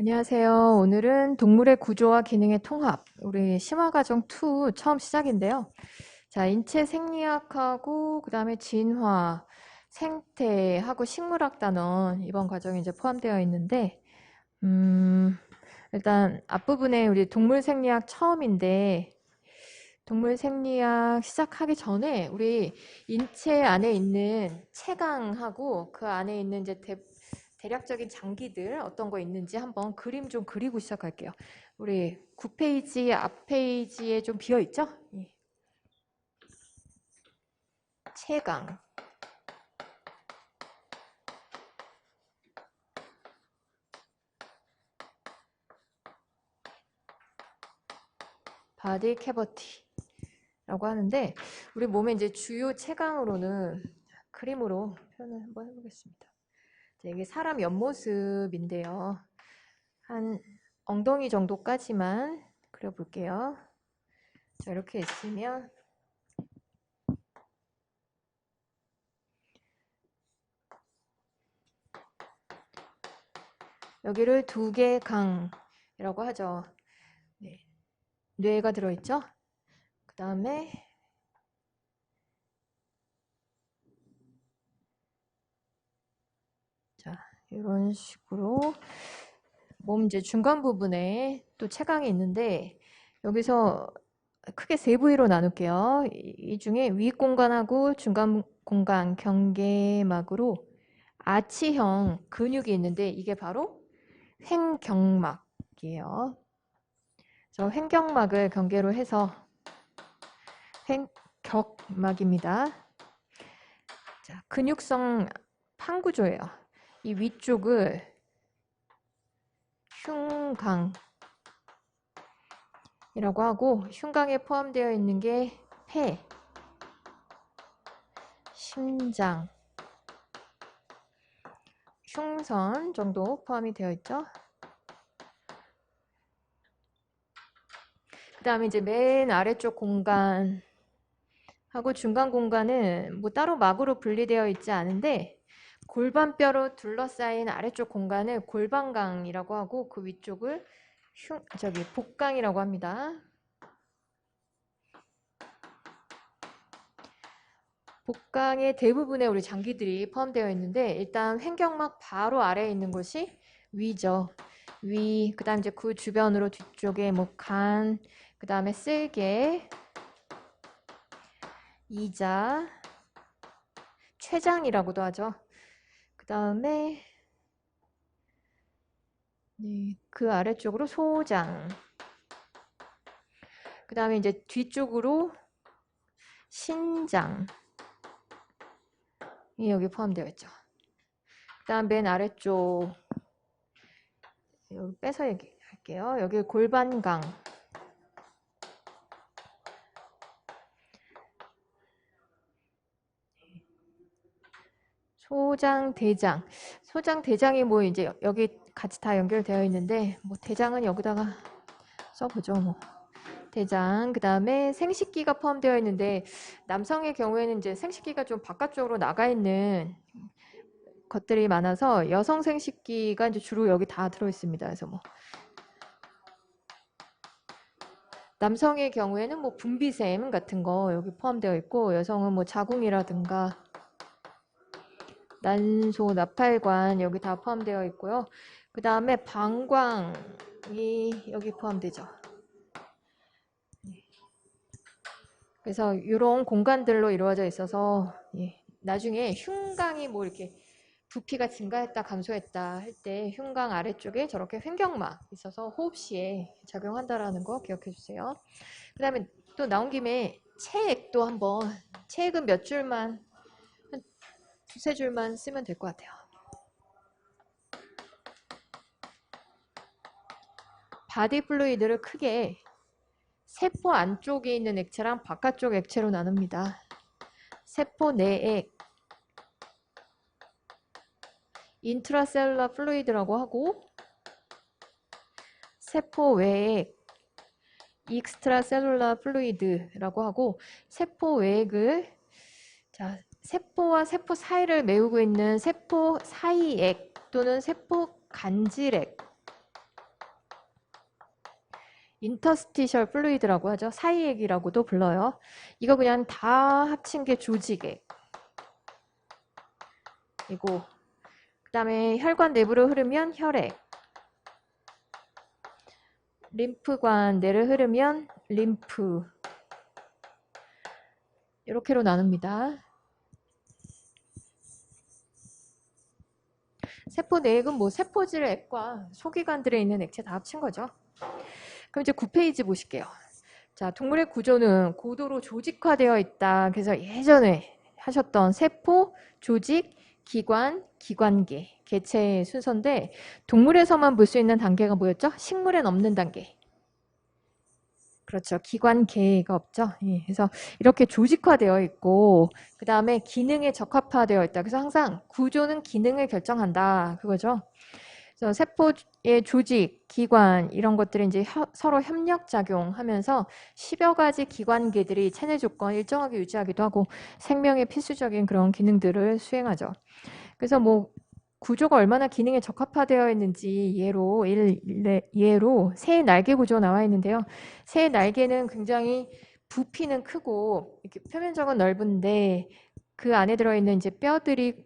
안녕하세요. 오늘은 동물의 구조와 기능의 통합, 우리 심화과정 2 처음 시작인데요. 자, 인체 생리학하고 그다음에 진화, 생태하고 식물학 단원 이번 과정에 이제 포함되어 있는데, 일단 앞부분에 우리 동물 생리학 처음인데, 동물 생리학 시작하기 전에 우리 인체 안에 있는 체강하고 그 안에 있는 이제 대략적인 장기들 어떤 거 있는지 한번 그림 좀 그리고 시작할게요. 우리 9페이지 앞 페이지에 좀 비어 있죠? 체강. 바디 캐버티라고 하는데 우리 몸의 이제 주요 체강으로는 그림으로 표현을 한번 해보겠습니다. 자, 이게 사람 옆모습인데요. 한 엉덩이 정도까지만 그려볼게요. 자, 이렇게 있으면 여기를 두개강이라고 하죠. 네. 뇌가 들어있죠? 그 다음에 자, 이런 식으로 몸 이제 중간 부분에 또 체강이 있는데 여기서 크게 세 부위로 나눌게요. 이 중에 위 공간하고 중간 공간 경계막으로 아치형 근육이 있는데 이게 바로 횡경막이에요. 저 횡경막을 경계로 해서 횡격막입니다. 자, 근육성 판구조예요. 이 위쪽을 흉강이라고 하고 흉강에 포함되어 있는 게 폐, 심장, 흉선 정도 포함이 되어 있죠. 그 다음에 이제 맨 아래쪽 공간 하고 중간 공간은 뭐 따로 막으로 분리되어 있지 않은데 골반뼈로 둘러싸인 아래쪽 공간을 골반강이라고 하고 그 위쪽을 복강이라고 합니다. 복강의 대부분의 우리 장기들이 포함되어 있는데 일단 횡격막 바로 아래에 있는 것이 위죠. 위, 그 다음 이제 그 주변으로 뒤쪽에 뭐 간, 그 다음에 쓸개, 이자, 췌장이라고도 하죠. 그 다음에 그 아래쪽으로 소장. 그 다음에 이제 뒤쪽으로 신장. 이 여기 포함되어 있죠. 그 다음 맨 아래쪽 여기 빼서 얘기할게요. 여기 골반강. 소장, 대장. 소장, 대장이 뭐 이제 여기 같이 다 연결되어 있는데 뭐 대장은 여기다가 써보죠. 뭐. 대장, 그 다음에 생식기가 포함되어 있는데 남성의 경우에는 이제 생식기가 좀 바깥쪽으로 나가 있는 것들이 많아서 여성 생식기가 이제 주로 여기 다 들어 있습니다. 그래서 뭐 남성의 경우에는 뭐 분비샘 같은 거 여기 포함되어 있고 여성은 뭐 자궁이라든가 난소, 나팔관 여기 다 포함되어 있고요. 그 다음에 방광이 여기 포함되죠. 그래서 이런 공간들로 이루어져 있어서 나중에 흉강이 뭐 이렇게 부피가 증가했다 감소했다 할 때 흉강 아래쪽에 저렇게 횡격막 있어서 호흡 시에 작용한다라는 거 기억해 주세요. 그 다음에 또 나온 김에 체액도 한번 체액은 몇 줄만 한 두세 줄만 쓰면 될 것 같아요. 바디 플루이드를 크게 세포 안쪽에 있는 액체랑 바깥쪽 액체로 나눕니다. 세포 내액, 인트라셀룰라 플루이드라고 하고 세포 외액, 익스트라셀룰라 플루이드라고 하고 세포 외액을 자, 세포와 세포 사이를 메우고 있는 세포 사이액 또는 세포 간질액 인터스티셜 플루이드라고 하죠. 사이액이라고도 불러요. 이거 그냥 다 합친 게 조직액. 이고 그다음에 혈관 내부로 흐르면 혈액. 림프관 내를 흐르면 림프. 이렇게로 나눕니다. 세포 내액은 뭐 세포질 액과 소기관들에 있는 액체 다 합친 거죠. 그럼 이제 9페이지 보실게요. 자, 동물의 구조는 고도로 조직화되어 있다. 그래서 예전에 하셨던 세포, 조직, 기관, 기관계, 개체의 순서인데 동물에서만 볼 수 있는 단계가 뭐였죠? 식물엔 없는 단계. 그렇죠. 기관계가 없죠. 예, 그래서 이렇게 조직화되어 있고 그 다음에 기능에 적합화되어 있다. 그래서 항상 구조는 기능을 결정한다. 그거죠. 그래서 세포의 조직, 기관 이런 것들이 이제 서로 협력작용하면서 10여 가지 기관계들이 체내 조건 일정하게 유지하기도 하고 생명의 필수적인 그런 기능들을 수행하죠. 그래서 뭐 구조가 얼마나 기능에 적합화되어 있는지 예로 새의 날개 구조가 나와 있는데요. 새의 날개는 굉장히 부피는 크고 이렇게 표면적은 넓은데 그 안에 들어있는 이제 뼈들이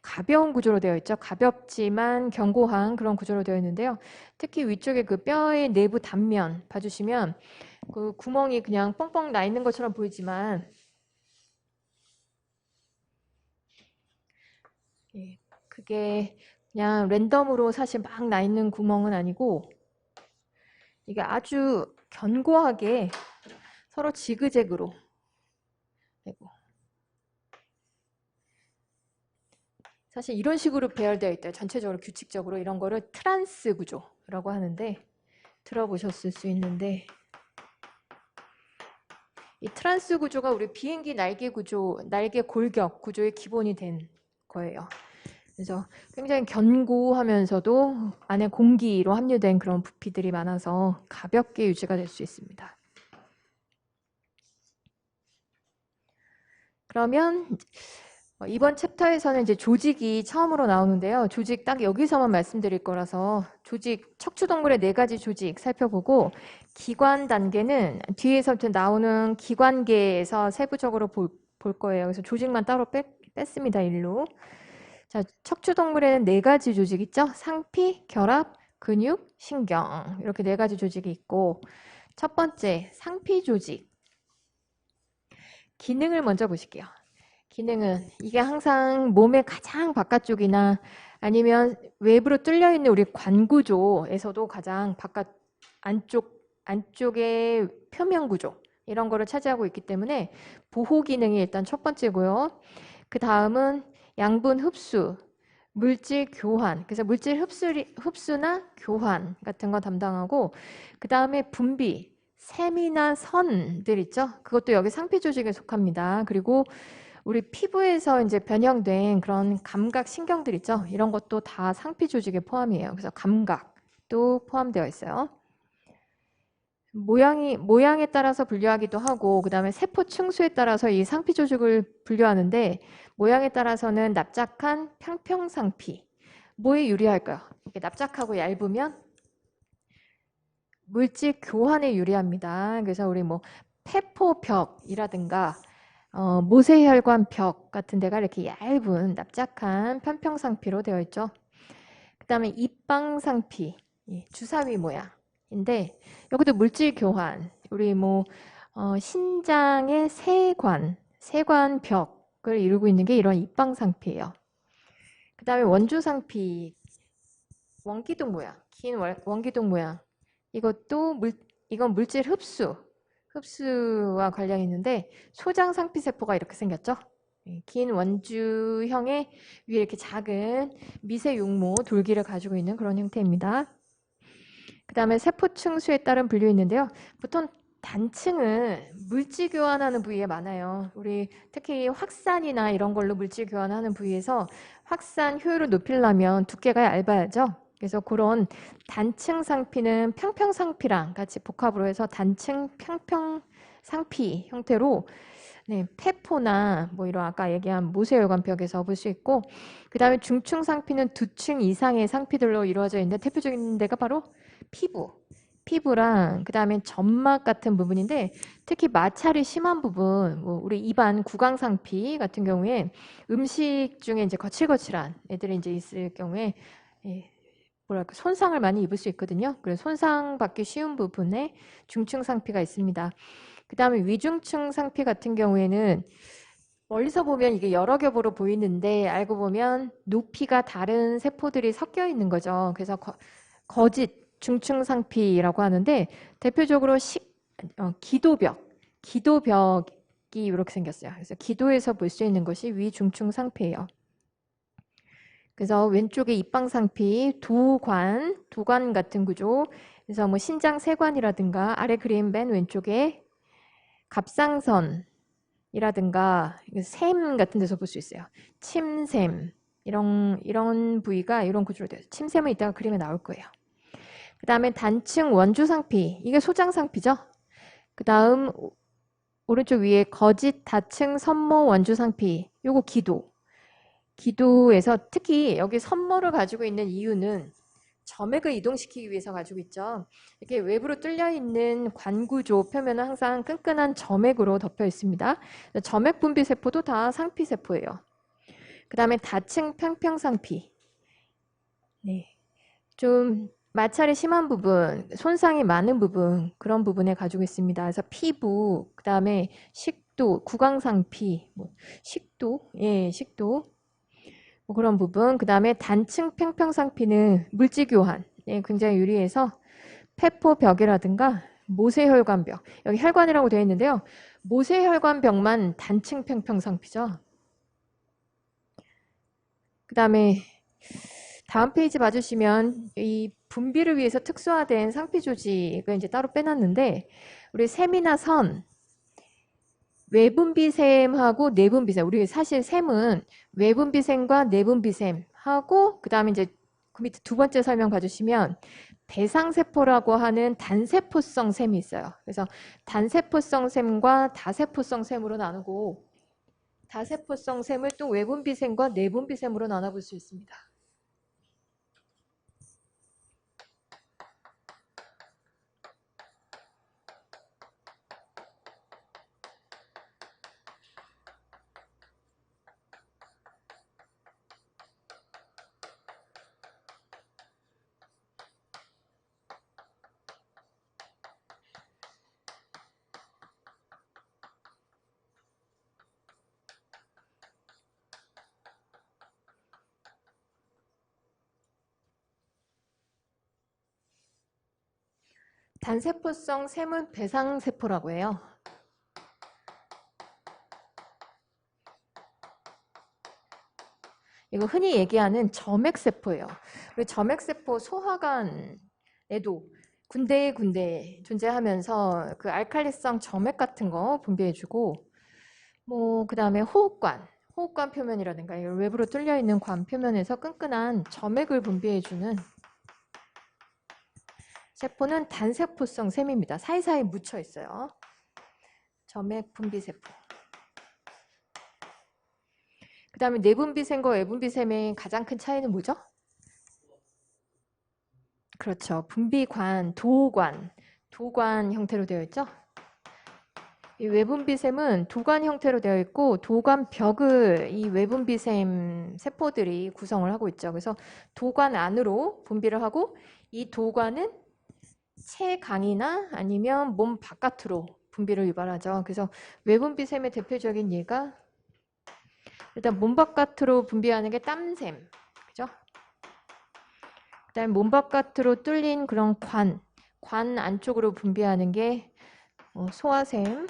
가벼운 구조로 되어 있죠. 가볍지만 견고한 그런 구조로 되어 있는데요. 특히 위쪽에 그 뼈의 내부 단면 봐주시면 그 구멍이 그냥 뻥뻥 나 있는 것처럼 보이지만 예, 그게 그냥 랜덤으로 사실 막 나 있는 구멍은 아니고 이게 아주 견고하게 서로 지그재그로 되고 사실 이런 식으로 배열되어 있다. 전체적으로 규칙적으로 이런 거를 트란스 구조라고 하는데 들어보셨을 수 있는데 이 트란스 구조가 우리 비행기 날개 구조, 날개 골격 구조의 기본이 된 거예요. 그래서 굉장히 견고하면서도 안에 공기로 함유된 그런 부피들이 많아서 가볍게 유지가 될 수 있습니다. 그러면 이번 챕터에서는 이제 조직이 처음으로 나오는데요. 조직 딱 여기서만 말씀드릴 거라서 조직, 척추동물의 4가지 조직 살펴보고 기관 단계는 뒤에서부터 나오는 기관계에서 세부적으로 볼 거예요. 그래서 조직만 따로 뺐습니다. 일로. 자, 척추동물에는 4가지 조직 있죠? 상피, 결합, 근육, 신경 이렇게 4가지 조직이 있고 첫 번째 상피 조직 기능을 먼저 보실게요. 기능은 이게 항상 몸의 가장 바깥쪽이나 아니면 외부로 뚫려 있는 우리 관구조에서도 가장 바깥 안쪽의 표면 구조 이런 거를 차지하고 있기 때문에 보호 기능이 일단 첫 번째고요. 그 다음은 양분 흡수, 물질 교환, 그래서 물질 흡수나 교환 같은 거 담당하고 그 다음에 분비, 샘이나 선들 있죠? 그것도 여기 상피 조직에 속합니다. 그리고 우리 피부에서 이제 변형된 그런 감각 신경들 있죠? 이런 것도 다 상피 조직에 포함이에요. 그래서 감각도 포함되어 있어요. 모양에 따라서 분류하기도 하고 그 다음에 세포 층수에 따라서 이 상피 조직을 분류하는데 모양에 따라서는 납작한 평평상피 뭐에 유리할까요? 이렇게 납작하고 얇으면 물질 교환에 유리합니다. 그래서 우리 뭐 폐포벽이라든가 모세혈관 벽 같은 데가 이렇게 얇은 납작한 편평상피로 되어 있죠. 그 다음에 입방상피, 주사위 모양인데 여기도 물질 교환, 우리 뭐 신장의 세관 벽을 이루고 있는 게 이런 입방상피예요. 그 다음에 원주상피, 원기둥 모양, 긴 원기둥 모양. 이건 물질 흡수와 관련이 있는데 소장 상피세포가 이렇게 생겼죠. 긴 원주형의 위에 이렇게 작은 미세 육모 돌기를 가지고 있는 그런 형태입니다. 그 다음에 세포층수에 따른 분류 있는데요. 보통 단층은 물질 교환하는 부위에 많아요. 우리 특히 확산이나 이런 걸로 물질 교환하는 부위에서 확산 효율을 높이려면 두께가 얇아야죠. 그래서 그런 단층 상피는 평평 상피랑 같이 복합으로 해서 단층 평평 상피 형태로 폐포나 뭐 이런 아까 얘기한 모세혈관벽에서 볼 수 있고 그 다음에 중층 상피는 2층 이상의 상피들로 이루어져 있는데 대표적인 데가 바로 피부랑 그다음에 점막 같은 부분인데 특히 마찰이 심한 부분, 뭐 우리 입안 구강상피 같은 경우에 음식 중에 이제 거칠거칠한 애들이 이제 있을 경우에 예, 뭐랄까 손상을 많이 입을 수 있거든요. 그래서 손상받기 쉬운 부분에 중층 상피가 있습니다. 그다음에 위중층 상피 같은 경우에는 멀리서 보면 이게 여러 겹으로 보이는데 알고 보면 높이가 다른 세포들이 섞여 있는 거죠. 그래서 거짓 중층 상피라고 하는데 대표적으로 기도벽이 이렇게 생겼어요. 그래서 기도에서 볼 수 있는 것이 위중층 상피예요. 그래서 왼쪽에 입방 상피, 두관 같은 구조. 그래서 뭐 신장 세관이라든가 아래 그림 맨 왼쪽에 갑상선이라든가 샘 같은 데서 볼 수 있어요. 침샘 이런 부위가 이런 구조로 되어 있어요. 침샘은 이따가 그림에 나올 거예요. 그 다음에 단층 원주상피, 이게 소장상피죠. 그 다음 오른쪽 위에 거짓 다층 선모 원주상피, 요거 기도에서 특히 여기 선모를 가지고 있는 이유는 점액을 이동시키기 위해서 가지고 있죠. 이렇게 외부로 뚫려 있는 관구조 표면은 항상 끈끈한 점액으로 덮여 있습니다. 점액 분비 세포도 다 상피 세포예요. 그 다음에 다층 평평상피. 네. 좀 마찰이 심한 부분, 손상이 많은 부분, 그런 부분에 가지고 있습니다. 그래서 피부, 그 다음에 식도, 구강상피, 식도, 뭐 그런 부분. 그 다음에 단층 평평상피는 물질교환, 굉장히 유리해서 폐포벽이라든가 모세혈관벽, 여기 혈관이라고 되어 있는데요. 모세혈관벽만 단층 평평상피죠. 그 다음에 다음 페이지 봐주시면 이 분비를 위해서 특수화된 상피 조직을 이제 따로 빼놨는데 우리 샘이나 선, 외분비샘하고 내분비샘, 우리 사실 샘은 외분비샘과 내분비샘하고 그 다음에 이제 그 밑에 두 번째 설명 봐주시면 대상세포라고 하는 단세포성 샘이 있어요. 그래서 단세포성 샘과 다세포성 샘으로 나누고 다세포성 샘을 또 외분비샘과 내분비샘으로 나눠볼 수 있습니다. 단세포성 샘은 배상세포라고 해요. 이거 흔히 얘기하는 점액세포예요. 점액세포 소화관에도 군데군데 존재하면서 그 알칼리성 점액 같은 거 분비해주고 뭐 그 다음에 호흡관 표면이라든가 외부로 뚫려 있는 관 표면에서 끈끈한 점액을 분비해주는 세포는 단세포성 샘입니다. 사이사이 묻혀 있어요. 점액 분비세포. 그 다음에 내분비샘과 외분비샘의 가장 큰 차이는 뭐죠? 그렇죠. 분비관, 도관 형태로 되어 있죠. 이 외분비샘은 도관 형태로 되어 있고 도관벽을 이 외분비샘 세포들이 구성을 하고 있죠. 그래서 도관 안으로 분비를 하고 이 도관은 체강이나 아니면 몸 바깥으로 분비를 유발하죠. 그래서 외분비샘의 대표적인 예가 일단 몸 바깥으로 분비하는 게 땀샘, 그죠? 그다음에 몸 바깥으로 뚫린 그런 관 안쪽으로 분비하는 게 소화샘,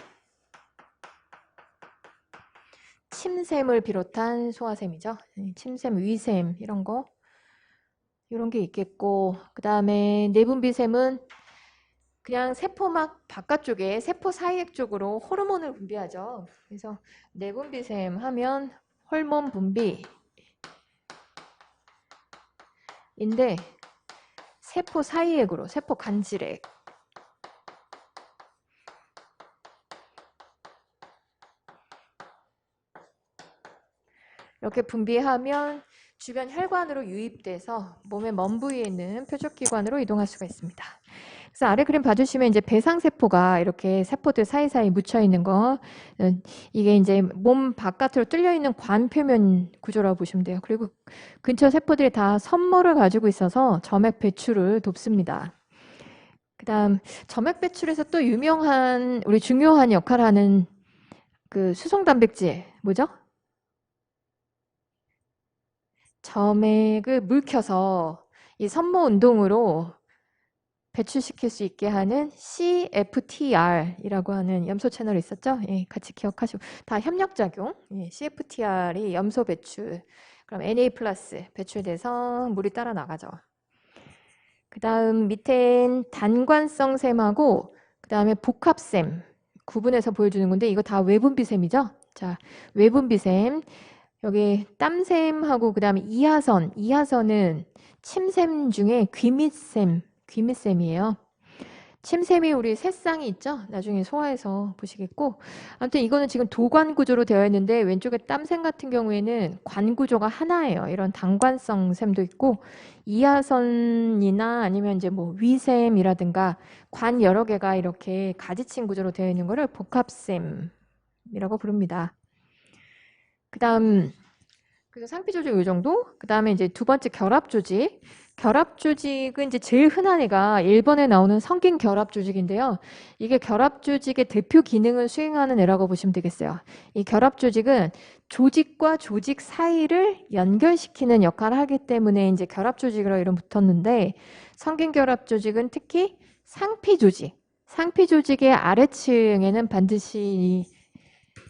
침샘을 비롯한 소화샘이죠. 침샘, 위샘 이런 게 있겠고, 그 다음에 내분비샘은 그냥 세포막 바깥쪽에 세포 사이액 쪽으로 호르몬을 분비하죠. 그래서 내분비샘 하면 호르몬 분비인데 세포 사이액으로 세포 간질액 이렇게 분비하면 주변 혈관으로 유입돼서 몸의 먼 부위에 있는 표적기관으로 이동할 수가 있습니다. 그래서 아래 그림 봐주시면 이제 배상세포가 이렇게 세포들 사이사이 묻혀 있는 거, 이게 이제 몸 바깥으로 뚫려 있는 관 표면 구조라고 보시면 돼요. 그리고 근처 세포들이 다 섬모를 가지고 있어서 점액 배출을 돕습니다. 그다음 점액 배출에서 또 유명한 우리 중요한 역할을 하는 그 수송 단백질 뭐죠? 점액을 물켜서 이 섬모 운동으로 배출시킬 수 있게 하는 CFTR이라고 하는 염소 채널이 있었죠? 예, 같이 기억하시고 다 협력작용. 예, CFTR이 염소 배출, 그럼 Na 플러스 배출돼서 물이 따라 나가죠. 그 다음 밑엔 단관성샘하고 그 다음에 복합샘 구분해서 보여주는 건데 이거 다 외분비샘이죠? 자, 외분비샘 여기 땀샘하고 그 다음에 이하선은 침샘 중에 귀밑샘이에요. 침샘이 우리 새쌍이 있죠? 나중에 소화해서 보시겠고 아무튼 이거는 지금 도관 구조로 되어 있는데 왼쪽에 땀샘 같은 경우에는 관 구조가 하나예요. 이런 단관성 샘도 있고 이하선이나 아니면 이제 뭐 위샘이라든가 관 여러 개가 이렇게 가지친 구조로 되어 있는 거를 복합샘이라고 부릅니다. 그다음 그래서 상피 조직 이 정도. 그다음에 이제 두 번째 결합 조직. 결합 조직은 이제 제일 흔한 애가 1번에 나오는 성긴 결합 조직인데요. 이게 결합 조직의 대표 기능을 수행하는 애라고 보시면 되겠어요. 이 결합 조직은 조직과 조직 사이를 연결시키는 역할을 하기 때문에 이제 결합 조직이라고 이름 붙었는데 성긴 결합 조직은 특히 상피 조직의 아래층에는 반드시 이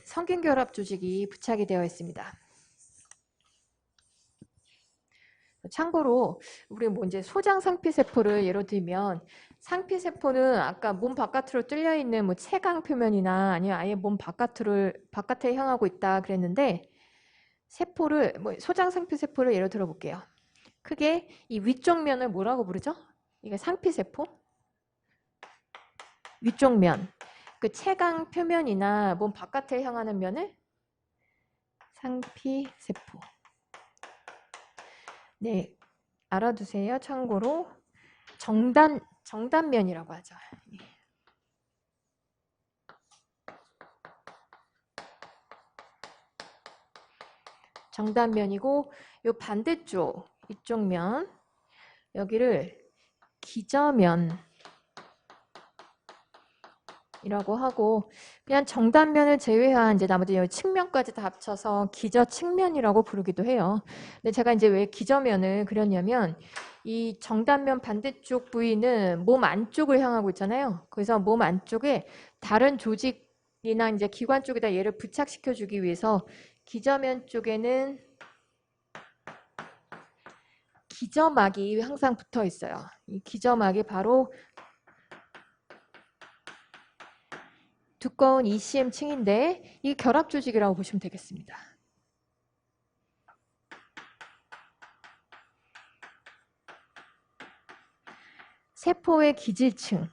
성긴 결합 조직이 부착이 되어 있습니다. 참고로 우리 뭐 이제 소장 상피세포를 예로 들면 상피세포는 아까 몸 바깥으로 뚫려 있는 뭐 채강 표면이나 아니면 아예 몸 바깥에 향하고 있다 그랬는데 세포를 뭐 소장 상피세포를 예로 들어 볼게요. 크게 이 위쪽 면을 뭐라고 부르죠? 이게 상피세포 위쪽 면. 그 채강 표면이나 몸 바깥에 향하는 면을 상피세포. 네, 알아두세요. 참고로 정단면이라고 하죠. 정단면이고 요 반대쪽 이쪽 면 여기를 기저면이라고 하고 그냥 정단면을 제외한 이제 나머지 측면까지 다 합쳐서 기저측면이라고 부르기도 해요. 근데 제가 이제 왜 기저면을 그렸냐면 이 정단면 반대쪽 부위는 몸 안쪽을 향하고 있잖아요. 그래서 몸 안쪽에 다른 조직이나 이제 기관 쪽에다 얘를 부착시켜 주기 위해서 기저면 쪽에는 기저막이 항상 붙어 있어요. 이 기저막이 바로 두꺼운 ECM 층인데 이게 결합 조직이라고 보시면 되겠습니다. 세포의 기질층.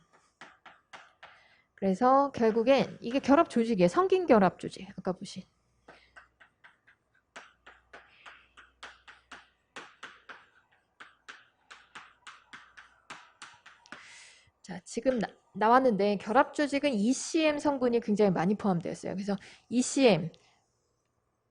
그래서 결국엔 이게 결합 조직이에요. 성긴 결합 조직. 아까 보신. 자, 지금 나왔는데 결합 조직은 ECM 성분이 굉장히 많이 포함되어 있어요. 그래서 ECM,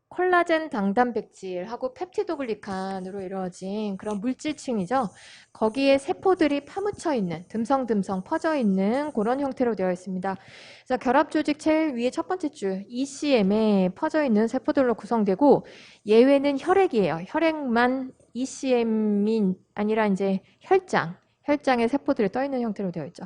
콜라겐 당단백질하고 펩티도글리칸으로 이루어진 그런 물질층이죠. 거기에 세포들이 파묻혀 있는, 듬성듬성 퍼져 있는 그런 형태로 되어 있습니다. 그래서 결합 조직 제일 위에 첫 번째 줄 ECM에 퍼져 있는 세포들로 구성되고 예외는 혈액이에요. 혈액만 ECM이 아니라 이제 혈장의 세포들이 떠 있는 형태로 되어 있죠.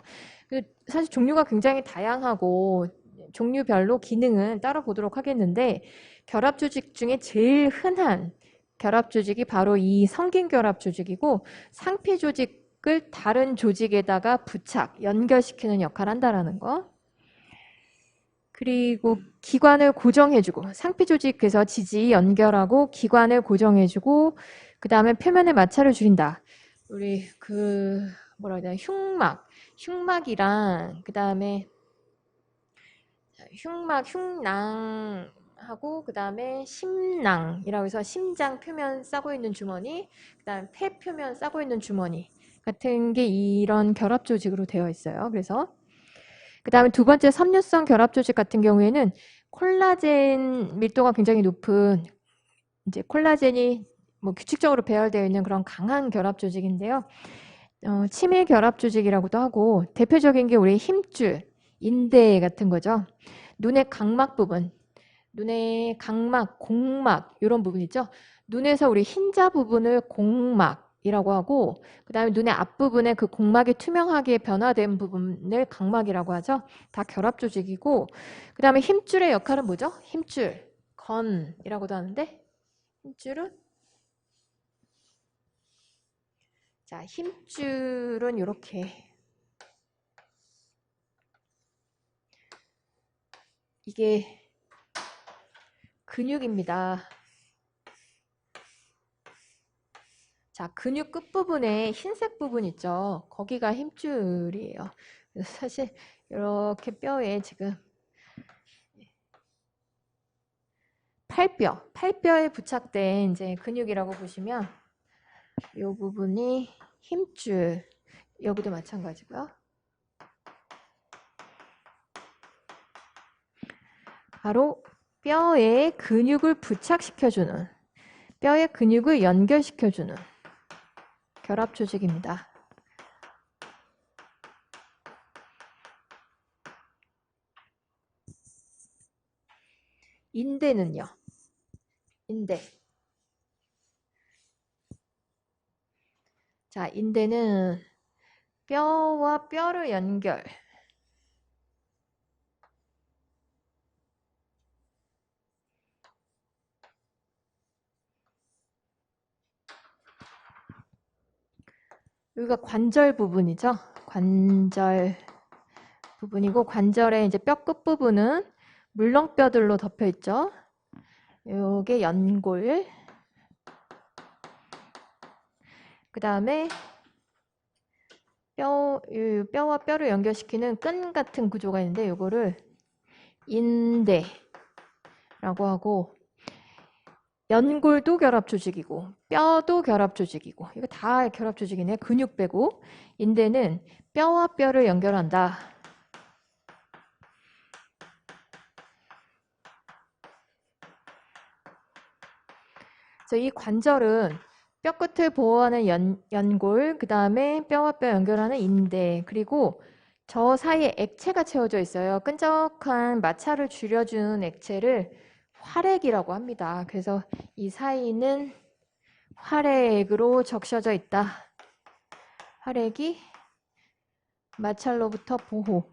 사실 종류가 굉장히 다양하고 종류별로 기능은 따로 보도록 하겠는데 결합 조직 중에 제일 흔한 결합 조직이 바로 이 성긴 결합 조직이고 상피 조직을 다른 조직에다가 연결시키는 역할을 한다라는 거. 그리고 기관을 고정해주고 상피 조직에서 지지 연결하고 기관을 고정해주고 그 다음에 표면의 마찰을 줄인다. 우리 그 뭐라 해야 되나 흉막이랑 그 다음에 흉낭하고 그 다음에 심낭이라고 해서 심장 표면 싸고 있는 주머니, 그 다음에 폐 표면 싸고 있는 주머니. 같은 게 이런 결합 조직으로 되어 있어요. 그래서 그 다음에 두 번째 섬유성 결합 조직 같은 경우에는 콜라겐 밀도가 굉장히 높은 이제 콜라겐이 뭐 규칙적으로 배열되어 있는 그런 강한 결합 조직인데요. 치밀 결합 조직이라고도 하고 대표적인 게 우리 힘줄, 인대 같은 거죠. 눈의 각막 부분, 눈의 각막, 공막 이런 부분 있죠. 눈에서 우리 흰자 부분을 공막이라고 하고 그 다음에 눈의 앞부분에 그 공막이 투명하게 변화된 부분을 각막이라고 하죠. 다 결합 조직이고 그 다음에 힘줄의 역할은 뭐죠? 힘줄, 건이라고도 하는데 힘줄은 자, 힘줄은 이렇게 이게 근육입니다. 자, 근육 끝부분에 흰색 부분 있죠? 거기가 힘줄이에요. 그래서 사실 이렇게 뼈에 지금 팔뼈에 부착된 이제 근육이라고 보시면 이 부분이 힘줄, 여기도 마찬가지고요. 바로 뼈에 근육을 부착시켜주는, 뼈의 근육을 연결시켜주는 결합 조직입니다. 인대는요? 인대. 자, 인대는 뼈와 뼈를 연결. 여기가 관절 부분이죠. 관절 부분이고 관절의 이제 뼈 끝부분은 물렁뼈들로 덮여 있죠. 요게 연골. 그 다음에 뼈와 뼈를 연결시키는 끈 같은 구조가 있는데 요거를 인대라고 하고 연골도 결합 조직이고 뼈도 결합 조직이고 이거 다 결합 조직이네. 근육 빼고 인대는 뼈와 뼈를 연결한다. 그래서 이 관절은 뼈끝을 보호하는 연골, 그 다음에 뼈와 뼈 연결하는 인대, 그리고 저 사이에 액체가 채워져 있어요. 끈적한 마찰을 줄여주는 액체를 활액이라고 합니다. 그래서 이 사이는 활액으로 적셔져 있다. 활액이 마찰로부터 보호.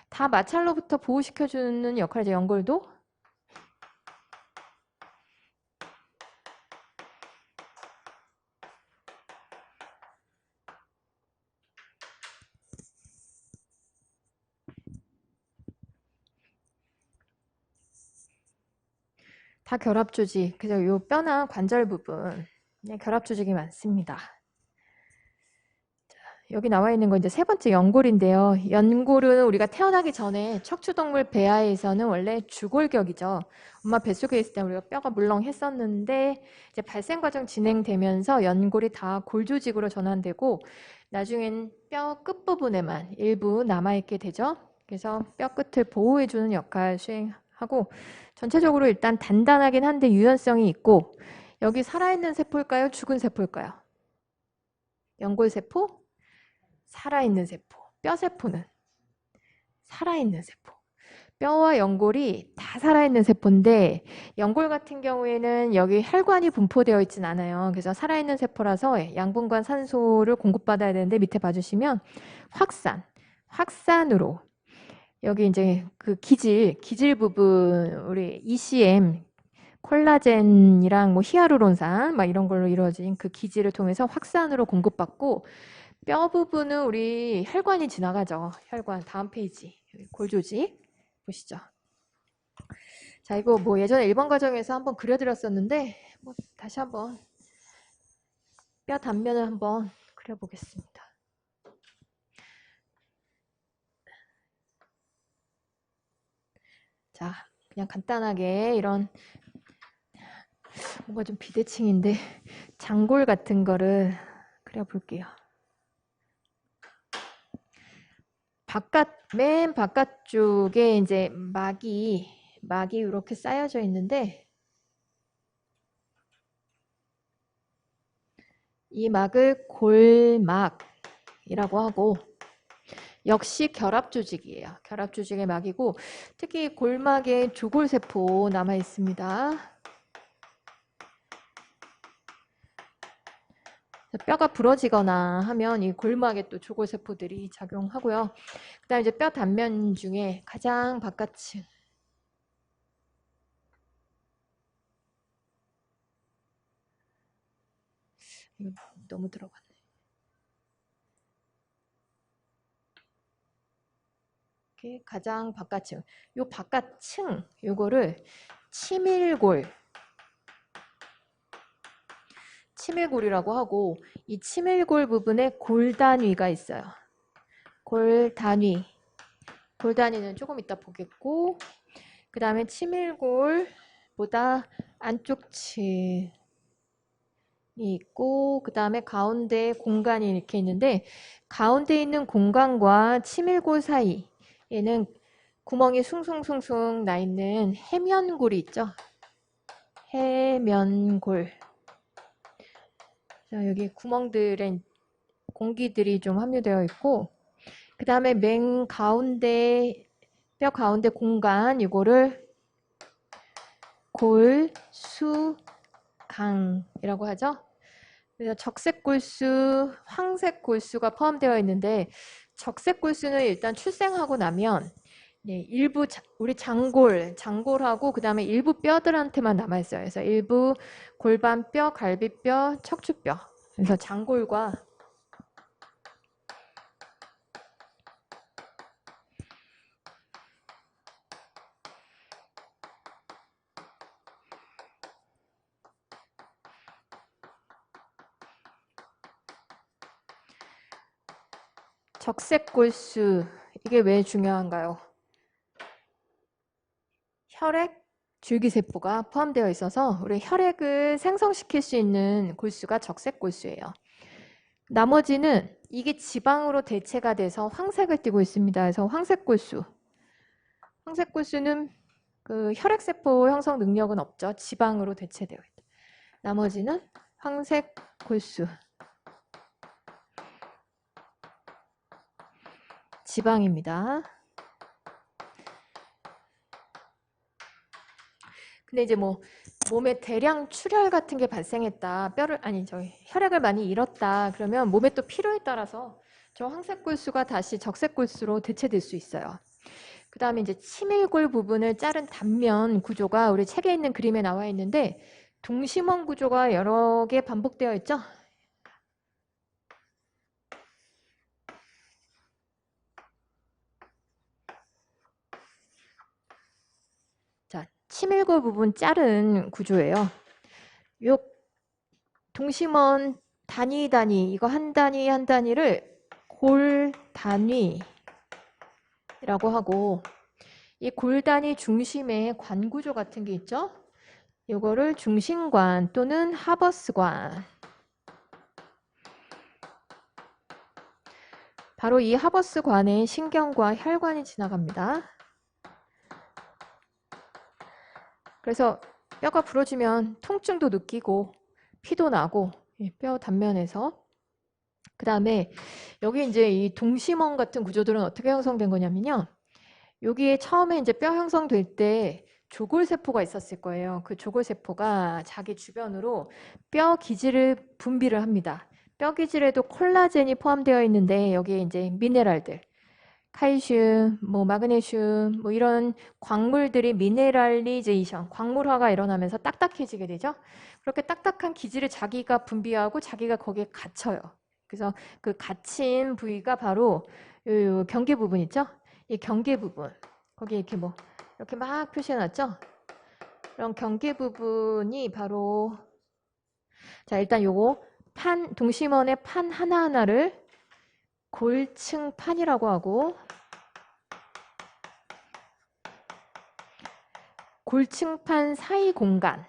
다 마찰로부터 보호시켜주는 역할이죠. 연골도. 다 결합 조직. 그래서 이 뼈나 관절 부분 결합 조직이 많습니다. 여기 나와 있는 건 이제 세 번째 연골인데요. 연골은 우리가 태어나기 전에 척추동물 배아에서는 원래 주골격이죠. 엄마 뱃속에 있을 때 우리가 뼈가 물렁했었는데 이제 발생 과정 진행되면서 연골이 다 골조직으로 전환되고 나중엔 뼈 끝부분에만 일부 남아있게 되죠. 그래서 뼈 끝을 보호해주는 역할 수행하고 전체적으로 일단 단단하긴 한데 유연성이 있고 여기 살아있는 세포일까요? 죽은 세포일까요? 연골세포? 살아있는 세포. 뼈세포는 살아있는 세포. 뼈와 연골이 다 살아있는 세포인데 연골 같은 경우에는 여기 혈관이 분포되어 있진 않아요. 그래서 살아있는 세포라서 양분과 산소를 공급받아야 되는데 밑에 봐주시면 확산으로 여기 이제 그 기질 부분 우리 ECM 콜라겐이랑 뭐 히아루론산 막 이런 걸로 이루어진 그 기질을 통해서 확산으로 공급받고 뼈 부분은 우리 혈관이 지나가죠. 혈관 다음 페이지 골조직 보시죠. 자 이거 뭐 예전에 1번 과정에서 한번 그려드렸었는데 뭐 다시 한번 뼈 단면을 한번 그려보겠습니다. 자 그냥 간단하게 이런 뭔가 좀 비대칭인데 장골 같은 거를 그려볼게요. 맨 바깥쪽에 이제 막이 이렇게 쌓여져 있는데 이 막을 골막이라고 하고 역시 결합 조직이에요. 결합 조직의 막이고 특히 골막에 조골세포 남아 있습니다. 뼈가 부러지거나 하면 이 골막에 또 조골세포들이 작용하고요. 그다음에 이제 뼈 단면 중에 가장 바깥층 이거 너무 들어갔네. 이렇게 가장 바깥층 요 바깥층 요거를 치밀골이라고 하고 이 치밀골 부분에 골단위가 있어요. 골단위는 조금 이따 보겠고 그 다음에 치밀골보다 안쪽 층이 있고 그 다음에 가운데 공간이 이렇게 있는데 가운데 있는 공간과 치밀골 사이에는 구멍이 숭숭숭숭 나 있는 해면골이 있죠. 해면골. 자, 여기 구멍들에 공기들이 좀 함유되어 있고 그 다음에 맨 가운데 뼈 가운데 공간 이거를 골수강이라고 하죠. 그래서 적색골수, 황색골수가 포함되어 있는데 적색골수는 일단 출생하고 나면 일부 우리 장골하고 그 다음에 일부 뼈들한테만 남아있어요. 그래서 일부 골반뼈, 갈비뼈, 척추뼈. 그래서 장골과 적색골수 이게 왜 중요한가요? 혈액 줄기세포가 포함되어 있어서 우리 혈액을 생성시킬 수 있는 골수가 적색골수예요. 나머지는 이게 지방으로 대체가 돼서 황색을 띠고 있습니다. 그래서 황색골수는 그 혈액세포 형성 능력은 없죠. 지방으로 대체되어 있다. 나머지는 황색골수. 지방입니다. 근데 이제 뭐 몸에 대량 출혈 같은 게 발생했다. 혈액을 많이 잃었다. 그러면 몸에 또 필요에 따라서 저 황색골수가 다시 적색골수로 대체될 수 있어요. 그 다음에 이제 치밀골 부분을 자른 단면 구조가 우리 책에 있는 그림에 나와 있는데 동심원 구조가 여러 개 반복되어 있죠. 자, 치밀골 부분 자른 구조예요. 요 동심원 단위 이거 한 단위를 골 단위라고 하고 이 골 단위 중심에 관 구조 같은 게 있죠. 이거를 중심관 또는 하버스관. 바로 이 하버스관에 신경과 혈관이 지나갑니다. 그래서 뼈가 부러지면 통증도 느끼고 피도 나고 뼈 단면에서 그 다음에 여기 이제 이 동심원 같은 구조들은 어떻게 형성된 거냐면요. 여기에 처음에 이제 뼈 형성될 때 조골세포가 있었을 거예요. 그 조골세포가 자기 주변으로 뼈 기질을 분비를 합니다. 뼈 기질에도 콜라겐이 포함되어 있는데 여기에 이제 미네랄들, 칼슘, 뭐 마그네슘, 뭐 이런 광물들이 미네랄리제이션, 광물화가 일어나면서 딱딱해지게 되죠. 그렇게 딱딱한 기질을 자기가 분비하고 자기가 거기에 갇혀요. 그래서 그 갇힌 부위가 바로 요 경계 부분 있죠? 이 경계 부분. 거기에 이렇게 뭐 이렇게 막 표시해 놨죠? 그런 경계 부분이 바로 자, 일단 요거 동심원의 판 하나하나를 골층판이라고 하고 골층판 사이 공간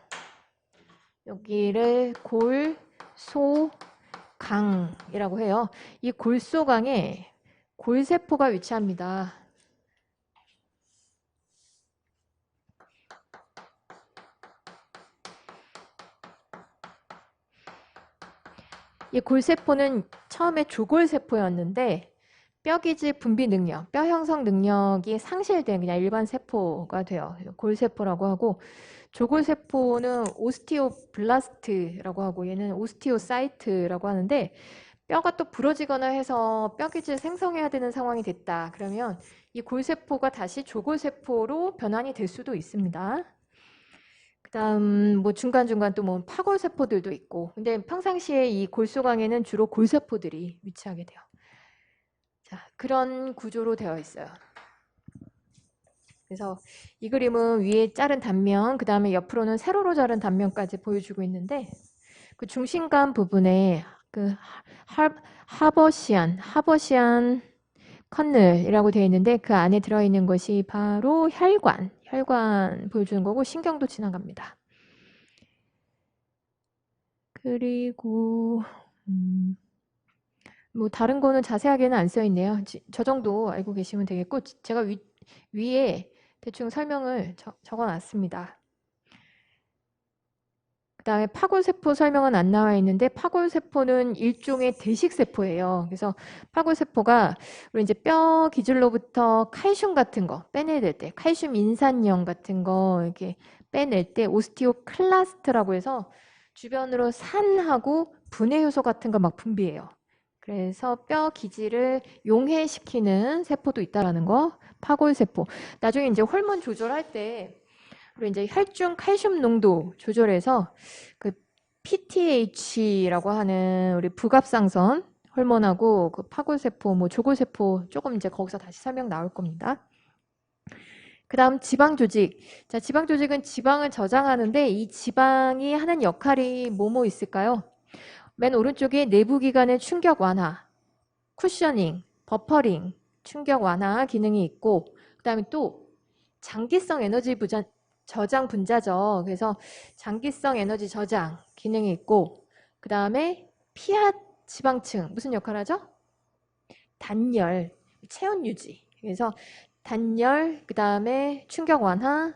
여기를 골소강이라고 해요. 이 골소강에 골세포가 위치합니다. 이 골세포는 처음에 조골세포였는데 뼈기질 분비 능력, 뼈 형성 능력이 상실된 그냥 일반 세포가 돼요. 골세포라고 하고 조골세포는 오스티오블라스트라고 하고 얘는 오스티오사이트라고 하는데 뼈가 또 부러지거나 해서 뼈기질 생성해야 되는 상황이 됐다. 그러면 이 골세포가 다시 조골세포로 변환이 될 수도 있습니다. 그다음 뭐 중간중간 또 뭐 파골세포들도 있고 근데 평상시에 이 골소강에는 주로 골세포들이 위치하게 돼요. 자, 그런 구조로 되어 있어요. 그래서 이 그림은 위에 자른 단면, 그 다음에 옆으로는 세로로 자른 단면까지 보여주고 있는데 그 중심감 부분에 그 하버시안 커널이라고 되어 있는데 그 안에 들어있는 것이 바로 혈관 보여주는 거고 신경도 지나갑니다. 그리고 뭐 다른 거는 자세하게는 안 써 있네요. 저 정도 알고 계시면 되겠고 제가 위에 대충 설명을 적어 놨습니다. 그 다음에 파골세포 설명은 안 나와 있는데 파골세포는 일종의 대식세포예요. 그래서 파골세포가 우리 이제 뼈 기질로부터 칼슘 같은 거 빼낼 때 칼슘 인산염 같은 거 이렇게 빼낼 때 오스티오클라스트라고 해서 주변으로 산하고 분해 효소 같은 거 막 분비해요. 그래서 뼈 기질을 용해시키는 세포도 있다라는 거 파골세포. 나중에 이제 호르몬 조절할 때 그리고 이제 혈중 칼슘 농도 조절해서 그 PTH라고 하는 우리 부갑상선 호르몬하고 그 파골세포, 뭐 조골세포 조금 이제 거기서 다시 설명 나올 겁니다. 그 다음 지방조직. 자, 지방조직은 지방을 저장하는데 이 지방이 하는 역할이 뭐뭐 있을까요? 맨 오른쪽에 내부기관의 충격 완화, 쿠셔닝, 버퍼링, 충격 완화 기능이 있고 그 다음에 또 장기성 에너지 저장 분자죠. 그래서 장기성 에너지 저장 기능이 있고 그 다음에 피하 지방층 무슨 역할을 하죠? 단열, 체온 유지. 그래서 단열, 그 다음에 충격 완화,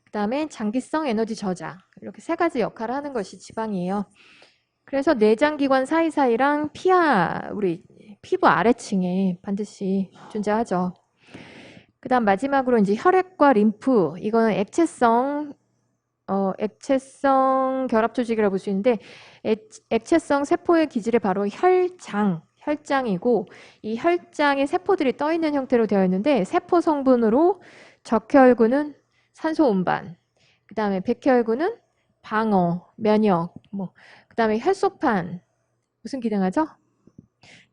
그 다음에 장기성 에너지 저장 이렇게 세 가지 역할을 하는 것이 지방이에요. 그래서 내장기관 사이사이랑 우리 피부 아래층에 반드시 존재하죠. 그 다음 마지막으로 이제 혈액과 림프, 이거는 액체성 결합 조직이라고 볼 수 있는데 액체성 세포의 기질이 바로 혈장이고 이 혈장에 세포들이 떠 있는 형태로 되어 있는데 세포 성분으로 적혈구는 산소 운반, 그 다음에 백혈구는 방어, 면역, 그 다음에 혈소판 무슨 기능하죠?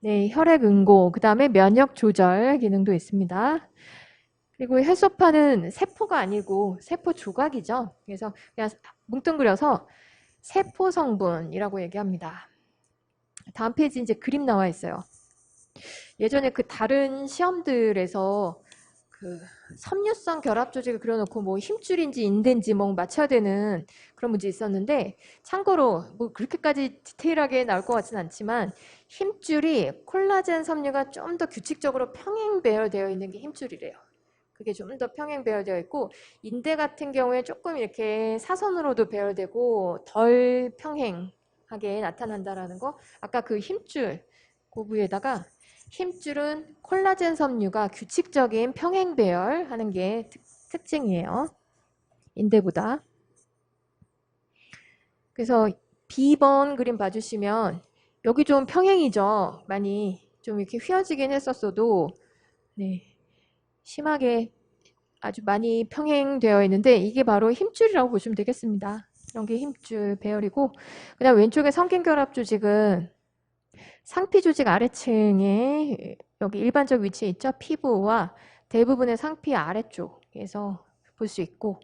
네, 혈액 응고, 그 다음에 면역 조절 기능도 있습니다. 그리고 혈소판은 세포가 아니고 세포 조각이죠. 그래서 그냥 뭉뚱그려서 세포 성분이라고 얘기합니다. 다음 페이지 이제 그림 나와 있어요. 예전에 그 다른 시험들에서 그 섬유성 결합 조직을 그려놓고 뭐 힘줄인지 인대인지 뭐 맞춰야 되는 그런 문제 있었는데 참고로 뭐 그렇게까지 디테일하게 나올 것 같진 않지만 힘줄이 콜라겐 섬유가 좀 더 규칙적으로 평행 배열되어 있는 게 힘줄이래요. 그게 좀 더 평행 배열되어 있고 인대 같은 경우에 조금 이렇게 사선으로도 배열되고 덜 평행하게 나타난다라는 거 아까 그 힘줄 그 부에다가 힘줄은 콜라겐 섬유가 규칙적인 평행 배열하는 게 특징이에요. 인대보다. 그래서 B번 그림 봐주시면 여기 좀 평행이죠. 많이 좀 이렇게 휘어지긴 했었어도 네, 심하게 아주 많이 평행되어 있는데 이게 바로 힘줄이라고 보시면 되겠습니다. 이런 게 힘줄 배열이고 그 다음 왼쪽에 성균결합 조직은 상피 조직 아래층에 여기 일반적 위치에 있죠. 피부와 대부분의 상피 아래쪽에서 볼 수 있고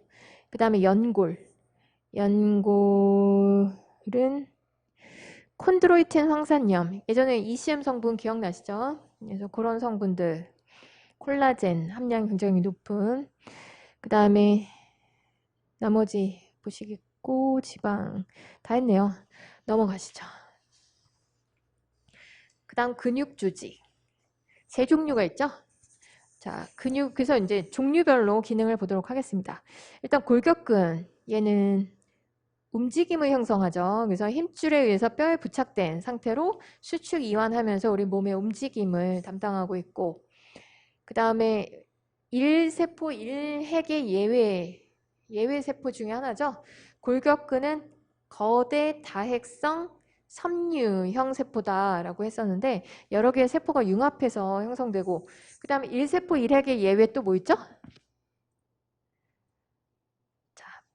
그 다음에 연골은 콘드로이틴 황산염 예전에 ECM 성분 기억나시죠? 그래서 그런 성분들 콜라겐 함량 굉장히 높은 그 다음에 나머지 보시겠고 지방 다 했네요. 넘어가시죠. 그 다음 근육 조직 세 종류가 있죠. 자, 근육, 그래서 이제 종류별로 기능을 보도록 하겠습니다. 일단 골격근, 얘는 움직임을 형성하죠. 그래서 힘줄에 의해서 뼈에 부착된 상태로 수축 이완하면서 우리 몸의 움직임을 담당하고 있고, 그 다음에 1세포 1핵의 예외 세포 중에 하나죠. 골격근은 거대 다핵성 섬유형 세포다라고 했었는데 여러 개의 세포가 융합해서 형성되고, 그 다음에 1세포 1핵의 예외 또 뭐 있죠?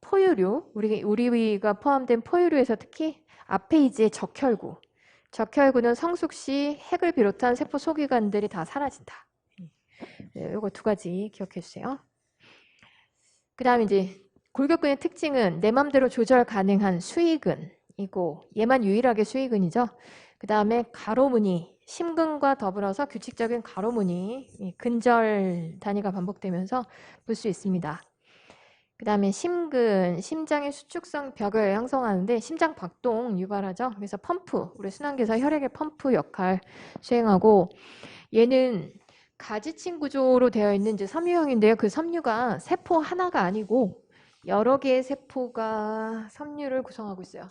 포유류, 우리가 포함된 포유류에서 특히 아페이지의 적혈구. 적혈구는 성숙 시 핵을 비롯한 세포 소기관들이 다 사라진다. 네, 요거 두 가지 기억해 주세요. 그 다음에 이제 골격근의 특징은 내 맘대로 조절 가능한 수위근이고, 얘만 유일하게 수위근이죠. 그 다음에 가로무늬, 심근과 더불어서 규칙적인 가로무늬, 근절 단위가 반복되면서 볼 수 있습니다. 그 다음에 심근, 심장의 수축성 벽을 형성하는데 심장 박동 유발하죠. 그래서 펌프, 우리 순환기에서 혈액의 펌프 역할 수행하고, 얘는 가지층 구조로 되어 있는 이제 섬유형인데요. 그 섬유가 세포 하나가 아니고 여러 개의 세포가 섬유를 구성하고 있어요.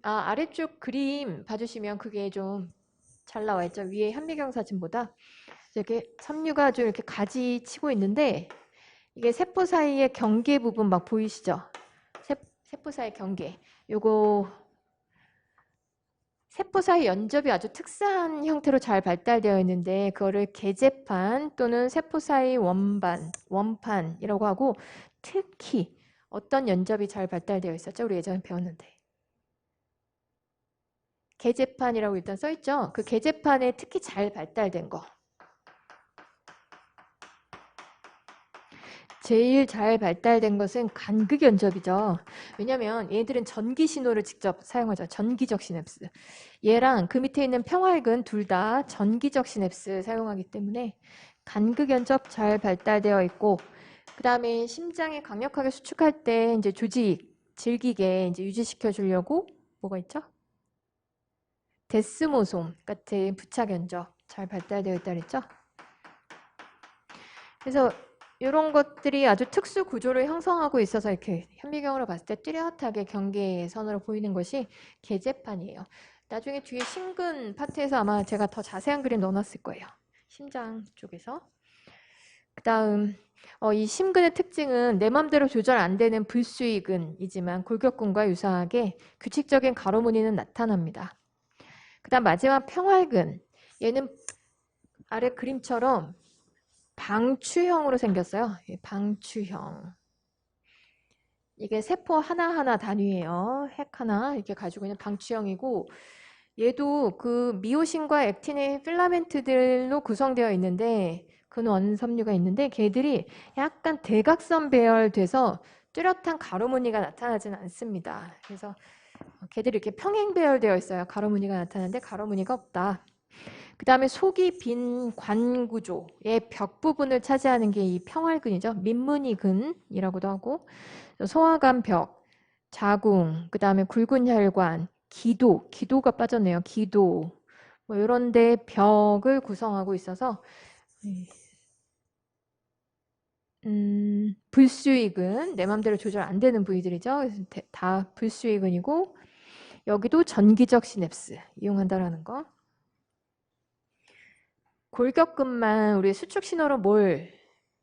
아래쪽 그림 봐주시면 그게 좀 잘 나와 있죠. 위에 현미경 사진보다. 이렇게 섬유가 좀 이렇게 가지 치고 있는데, 이게 세포 사이의 경계 부분 막 보이시죠? 세포 사이 경계. 요거 세포 사이 연접이 아주 특수한 형태로 잘 발달되어 있는데, 그거를 계제판 또는 세포 사이 원판이라고 하고, 특히 어떤 연접이 잘 발달되어 있었죠? 우리 예전에 배웠는데. 계제판이라고 일단 써있죠? 그 계제판에 특히 잘 발달된 거. 제일 잘 발달된 것은 간극 연접이죠. 왜냐면 얘들은 전기 신호를 직접 사용하죠. 전기적 시냅스. 얘랑 그 밑에 있는 평활근 둘 다 전기적 시냅스 사용하기 때문에 간극 연접 잘 발달되어 있고, 그 다음에 심장이 강력하게 수축할 때 이제 조직 질기게 이제 유지시켜 주려고 뭐가 있죠? 데스모솜 같은 부착 연접 잘 발달되어 있다 그랬죠? 그래서 이런 것들이 아주 특수 구조를 형성하고 있어서 이렇게 현미경으로 봤을 때 뚜렷하게 경계선으로 보이는 것이 계제판이에요. 나중에 뒤에 심근 파트에서 아마 제가 더 자세한 그림 넣어놨을 거예요. 심장 쪽에서. 그 다음 이 심근의 특징은 내 맘대로 조절 안 되는 불수의근이지만 골격근과 유사하게 규칙적인 가로무늬는 나타납니다. 그 다음 마지막 평활근. 얘는 아래 그림처럼 방추형으로 생겼어요. 방추형. 이게 세포 하나하나 단위예요. 핵 하나 이렇게 가지고 있는 방추형이고, 얘도 그 미오신과 액틴의 필라멘트들로 구성되어 있는데, 근원섬유가 있는데 걔들이 약간 대각선 배열돼서 뚜렷한 가로무늬가 나타나지는 않습니다. 그래서 걔들이 이렇게 평행 배열되어 있어요. 가로무늬가 나타나는데 가로무늬가 없다. 그 다음에 속이 빈 관구조의 벽 부분을 차지하는 게 이 평활근이죠. 민문이근이라고도 하고, 소화관 벽, 자궁, 그 다음에 굵은 혈관, 기도가 빠졌네요. 기도, 뭐 이런 데 벽을 구성하고 있어서 불수의근, 내 맘대로 조절 안 되는 부위들이죠. 그래서 다 불수의근이고, 여기도 전기적 시냅스 이용한다라는 거. 골격근만 우리 수축 신호로 뭘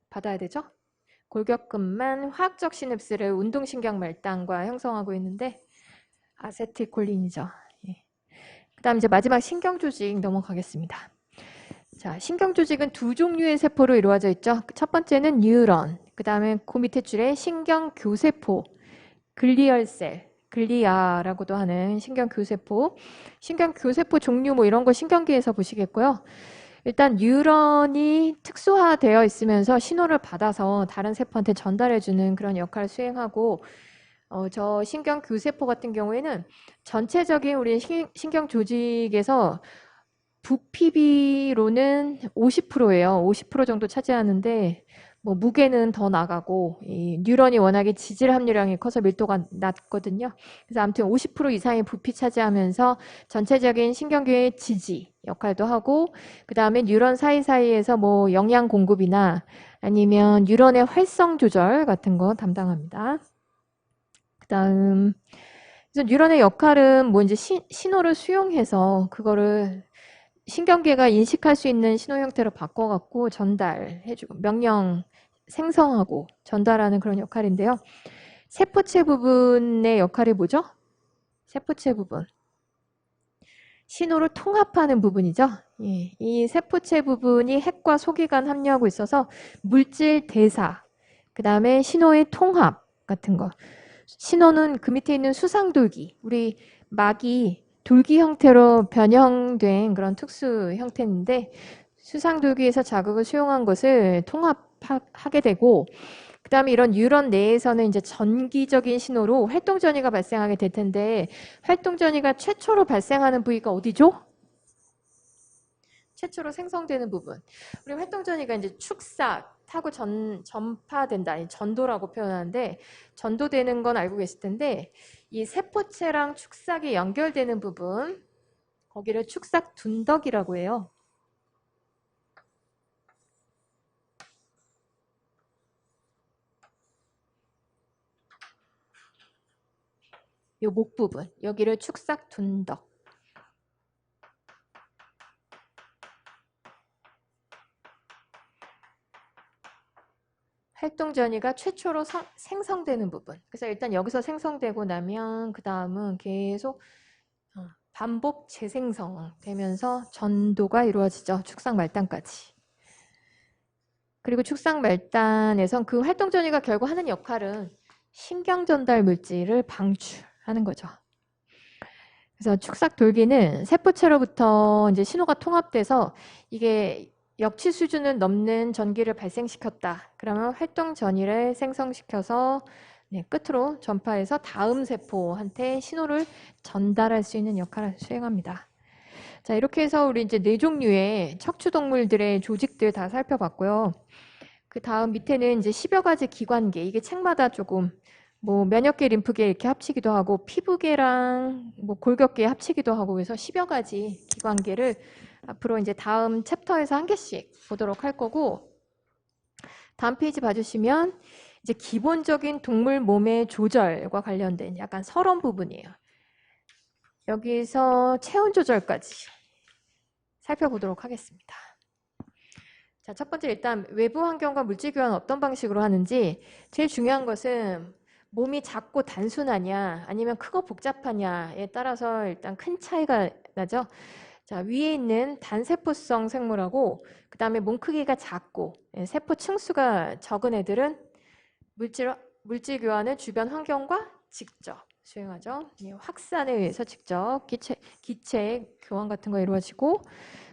받아야 되죠? 골격근만 화학적 시냅스를 운동신경 말단과 형성하고 있는데 아세틸콜린이죠. 예. 그 다음 이제 마지막 신경조직 넘어가겠습니다. 자, 신경조직은 두 종류의 세포로 이루어져 있죠. 첫 번째는 뉴런, 그 다음에 그 밑에 줄에 신경교세포, 글리얼셀, 글리아라고도 하는 신경교세포. 신경교세포 종류 뭐 이런 거 신경계에서 보시겠고요. 일단 뉴런이 특수화되어 있으면서 신호를 받아서 다른 세포한테 전달해주는 그런 역할을 수행하고, 저 신경교세포 같은 경우에는 전체적인 우리 신경 조직에서 부피비로는 50%예요. 50% 정도 차지하는데 뭐 무게는 더 나가고 이 뉴런이 워낙에 지질 함유량이 커서 밀도가 낮거든요. 그래서 아무튼 50% 이상의 부피 차지하면서 전체적인 신경계의 지지 역할도 하고 그다음에 뉴런 사이사이에서 뭐 영양 공급이나 아니면 뉴런의 활성 조절 같은 거 담당합니다. 그다음 그래서 뉴런의 역할은 뭐 이제 신호를 수용해서 그거를 신경계가 인식할 수 있는 신호 형태로 바꿔갖고 전달해주고 명령 생성하고 전달하는 그런 역할인데요. 세포체 부분의 역할이 뭐죠? 세포체 부분. 신호를 통합하는 부분이죠. 예, 이 세포체 부분이 핵과 소기간 함유하고 있어서 물질 대사, 그 다음에 신호의 통합 같은 거. 신호는 그 밑에 있는 수상돌기, 우리 막이 돌기 형태로 변형된 그런 특수 형태인데 수상돌기에서 자극을 수용한 것을 통합하게 되고 그 다음에 이런 뉴런 내에서는 이제 전기적인 신호로 활동전이가 발생하게 될 텐데 활동전이가 최초로 발생하는 부위가 어디죠? 최초로 생성되는 부분. 우리 활동전이가 이제 축삭 타고 전파된다. 아니, 전도라고 표현하는데 전도되는 건 알고 계실 텐데 이 세포체랑 축삭이 연결되는 부분 거기를 축삭 둔덕이라고 해요. 요 목 부분 여기를 축삭 둔덕. 활동전이가 최초로 생성되는 부분. 그래서 일단 여기서 생성되고 나면 그 다음은 계속 반복 재생성되면서 전도가 이루어지죠. 축삭 말단까지. 그리고 축삭 말단에선 그 활동전이가 결국 하는 역할은 신경 전달 물질을 방출하는 거죠. 그래서 축삭 돌기는 세포체로부터 이제 신호가 통합돼서 이게 역치 수준을 넘는 전기를 발생시켰다. 그러면 활동 전이를 생성시켜서 끝으로 전파해서 다음 세포한테 신호를 전달할 수 있는 역할을 수행합니다. 자, 이렇게 해서 우리 이제 4종류의 척추동물들의 조직들 다 살펴봤고요. 그 다음 밑에는 이제 10여 가지 기관계, 이게 책마다 조금 뭐 면역계, 림프계 이렇게 합치기도 하고 피부계랑 뭐 골격계 합치기도 하고 그래서 10여 가지 기관계를 앞으로 이제 다음 챕터에서 한 개씩 보도록 할 거고 다음 페이지 봐주시면 이제 기본적인 동물 몸의 조절과 관련된 약간 서론 부분이에요. 여기서 체온 조절까지 살펴보도록 하겠습니다. 자, 첫 번째 일단 외부 환경과 물질 교환은 어떤 방식으로 하는지 제일 중요한 것은 몸이 작고 단순하냐 아니면 크고 복잡하냐에 따라서 일단 큰 차이가 나죠. 자, 위에 있는 단세포성 생물하고 그 다음에 몸 크기가 작고 세포 층수가 적은 애들은 물질 교환을 주변 환경과 직접 수행하죠. 확산에 의해서 직접 기체 교환 같은 거 이루어지고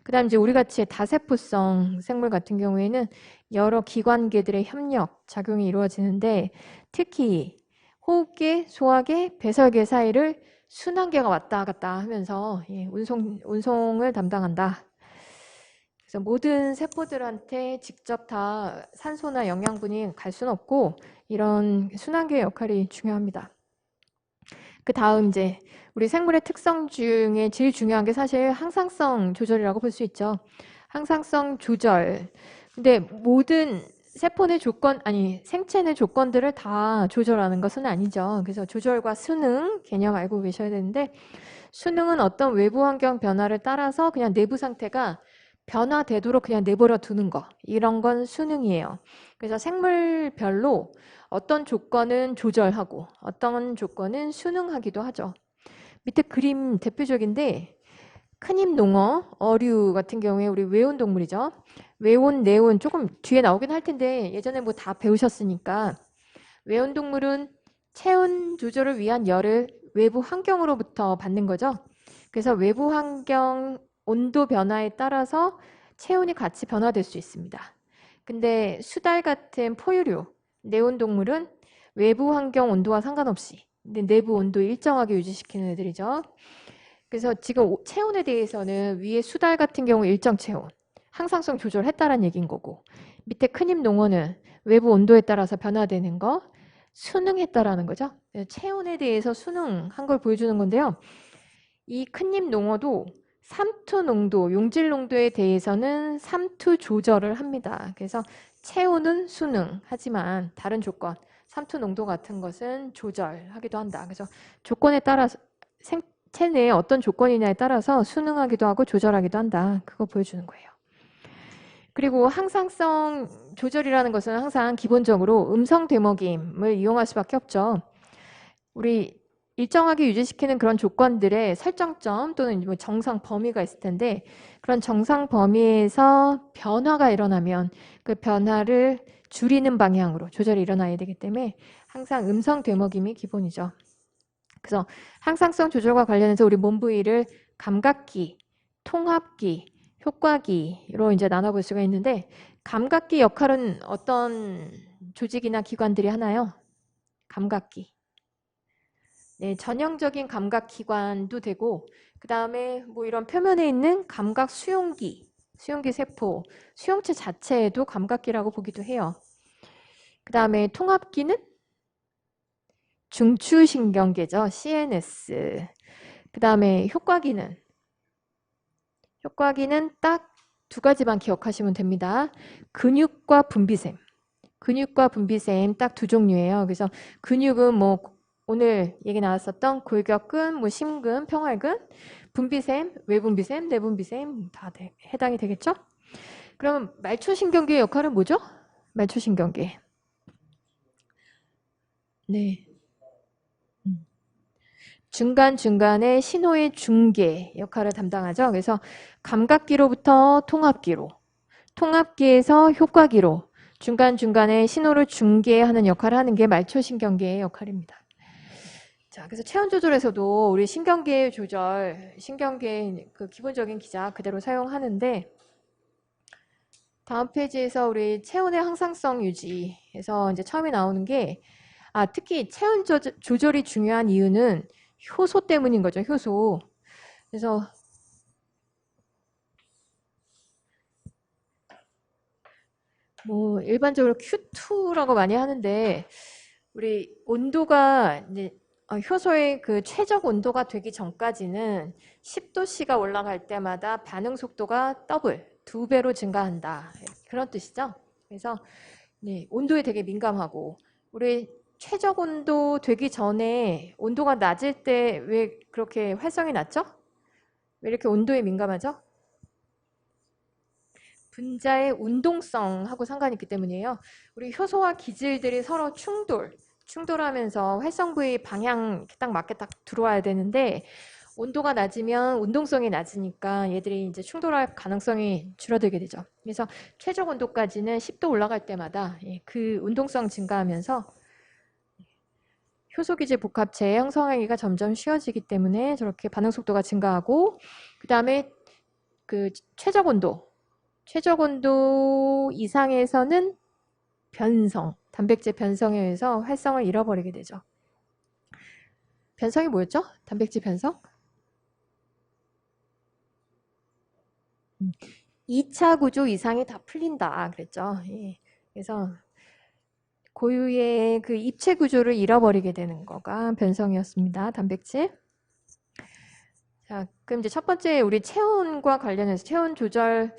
그 다음 이제 우리 같이 다세포성 생물 같은 경우에는 여러 기관계들의 협력, 작용이 이루어지는데 특히 호흡계, 소화계, 배설계 사이를 순환계가 왔다 갔다 하면서 운송을 담당한다. 그래서 모든 세포들한테 직접 다 산소나 영양분이 갈 수는 없고 이런 순환계 역할이 중요합니다. 그 다음 이제 우리 생물의 특성 중에 제일 중요한 게 사실 항상성 조절이라고 볼 수 있죠. 항상성 조절. 근데 모든 세포의 생체의 조건들을 다 조절하는 것은 아니죠. 그래서 조절과 순응 개념 알고 계셔야 되는데 순응은 어떤 외부 환경 변화를 따라서 그냥 내부 상태가 변화되도록 그냥 내버려 두는 거. 이런 건 순응이에요. 그래서 생물별로 어떤 조건은 조절하고 어떤 조건은 순응하기도 하죠. 밑에 그림 대표적인데 큰입 농어, 어류 같은 경우에 우리 외온 동물이죠. 외온, 내온 조금 뒤에 나오긴 할 텐데 예전에 뭐 다 배우셨으니까 외온 동물은 체온 조절을 위한 열을 외부 환경으로부터 받는 거죠. 그래서 외부 환경 온도 변화에 따라서 체온이 같이 변화될 수 있습니다. 근데 수달 같은 포유류, 내온 동물은 외부 환경 온도와 상관없이 내부 온도 일정하게 유지시키는 애들이죠. 그래서 지금 체온에 대해서는 위에 수달 같은 경우 일정 체온, 항상성 조절했다라는 얘기인 거고 밑에 큰입 농어는 외부 온도에 따라서 변화되는 거, 수능에 따라는 거죠. 체온에 대해서 수능한 걸 보여주는 건데요. 이 큰잎 농어도 삼투 농도, 용질 농도에 대해서는 삼투 조절을 합니다. 그래서 체온은 수능, 하지만 다른 조건, 삼투 농도 같은 것은 조절하기도 한다. 그래서 조건에 따라서 생체 내에 어떤 조건이냐에 따라서 수능하기도 하고 조절하기도 한다. 그거 보여주는 거예요. 그리고 항상성 조절이라는 것은 항상 기본적으로 음성 되먹임을 이용할 수밖에 없죠. 우리 일정하게 유지시키는 그런 조건들의 설정점 또는 뭐 정상 범위가 있을 텐데 그런 정상 범위에서 변화가 일어나면 그 변화를 줄이는 방향으로 조절이 일어나야 되기 때문에 항상 음성 되먹임이 기본이죠. 그래서 항상성 조절과 관련해서 우리 몸 부위를 감각기, 통합기, 효과기로 이제 나눠볼 수가 있는데 감각기 역할은 어떤 조직이나 기관들이 하나요? 감각기. 네, 전형적인 감각기관도 되고 그 다음에 뭐 이런 표면에 있는 감각 수용기, 수용기 세포, 수용체 자체에도 감각기라고 보기도 해요. 그 다음에 통합기는 중추신경계죠. CNS. 그 다음에 효과기는 딱 두 가지만 기억하시면 됩니다. 근육과 분비샘. 근육과 분비샘 딱 두 종류예요. 그래서 근육은 뭐 오늘 얘기 나왔었던 골격근, 뭐 심근, 평활근, 분비샘, 외분비샘, 내분비샘 다 해당이 되겠죠? 그럼 말초신경계의 역할은 뭐죠? 말초신경계. 네. 중간중간에 신호의 중계 역할을 담당하죠. 그래서 감각기로부터 통합기로, 통합기에서 효과기로 중간중간에 신호를 중계하는 역할을 하는 게 말초신경계의 역할입니다. 자, 그래서 체온 조절에서도 우리 신경계 조절, 신경계 그 기본적인 기자 그대로 사용하는데 다음 페이지에서 우리 체온의 항상성 유지에서 이제 처음에 나오는 게 특히 체온 조절이 중요한 이유는 효소 때문인 거죠. 효소. 그래서 뭐 일반적으로 Q2라고 많이 하는데 우리 온도가 이제 효소의 그 최적 온도가 되기 전까지는 10도씨가 올라갈 때마다 반응 속도가 더블, 2배로 증가한다. 그런 뜻이죠. 그래서 네, 온도에 되게 민감하고 우리 최적 온도 되기 전에 온도가 낮을 때 왜 그렇게 활성이 낮죠? 왜 이렇게 온도에 민감하죠? 분자의 운동성하고 상관이 있기 때문이에요. 우리 효소와 기질들이 서로 충돌하면서 활성 부위 방향 딱 맞게 딱 들어와야 되는데 온도가 낮으면 운동성이 낮으니까 얘들이 이제 충돌할 가능성이 줄어들게 되죠. 그래서 최적 온도까지는 10도 올라갈 때마다 그 운동성 증가하면서 효소 기질 복합체 형성하기가 점점 쉬워지기 때문에 저렇게 반응 속도가 증가하고 그 다음에 그 최적 온도 이상에서는 단백질 변성에 의해서 활성을 잃어버리게 되죠. 변성이 뭐였죠? 단백질 변성? 2차 구조 이상이 다 풀린다 그랬죠. 예. 그래서 고유의 그 입체 구조를 잃어버리게 되는 거가 변성이었습니다. 단백질. 자, 그럼 이제 첫 번째 우리 체온과 관련해서 체온 조절에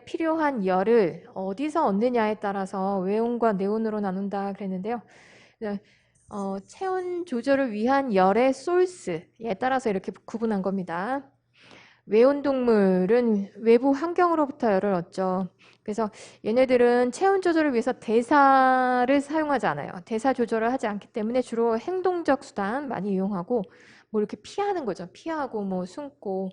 필요한 열을 어디서 얻느냐에 따라서 외온과 내온으로 나눈다 그랬는데요. 체온 조절을 위한 열의 소스에 따라서 이렇게 구분한 겁니다. 외온 동물은 외부 환경으로부터 열을 얻죠. 그래서 얘네들은 체온 조절을 위해서 대사를 사용하지 않아요. 대사 조절을 하지 않기 때문에 주로 행동적 수단 많이 이용하고 뭐 이렇게 피하는 거죠. 피하고 뭐 숨고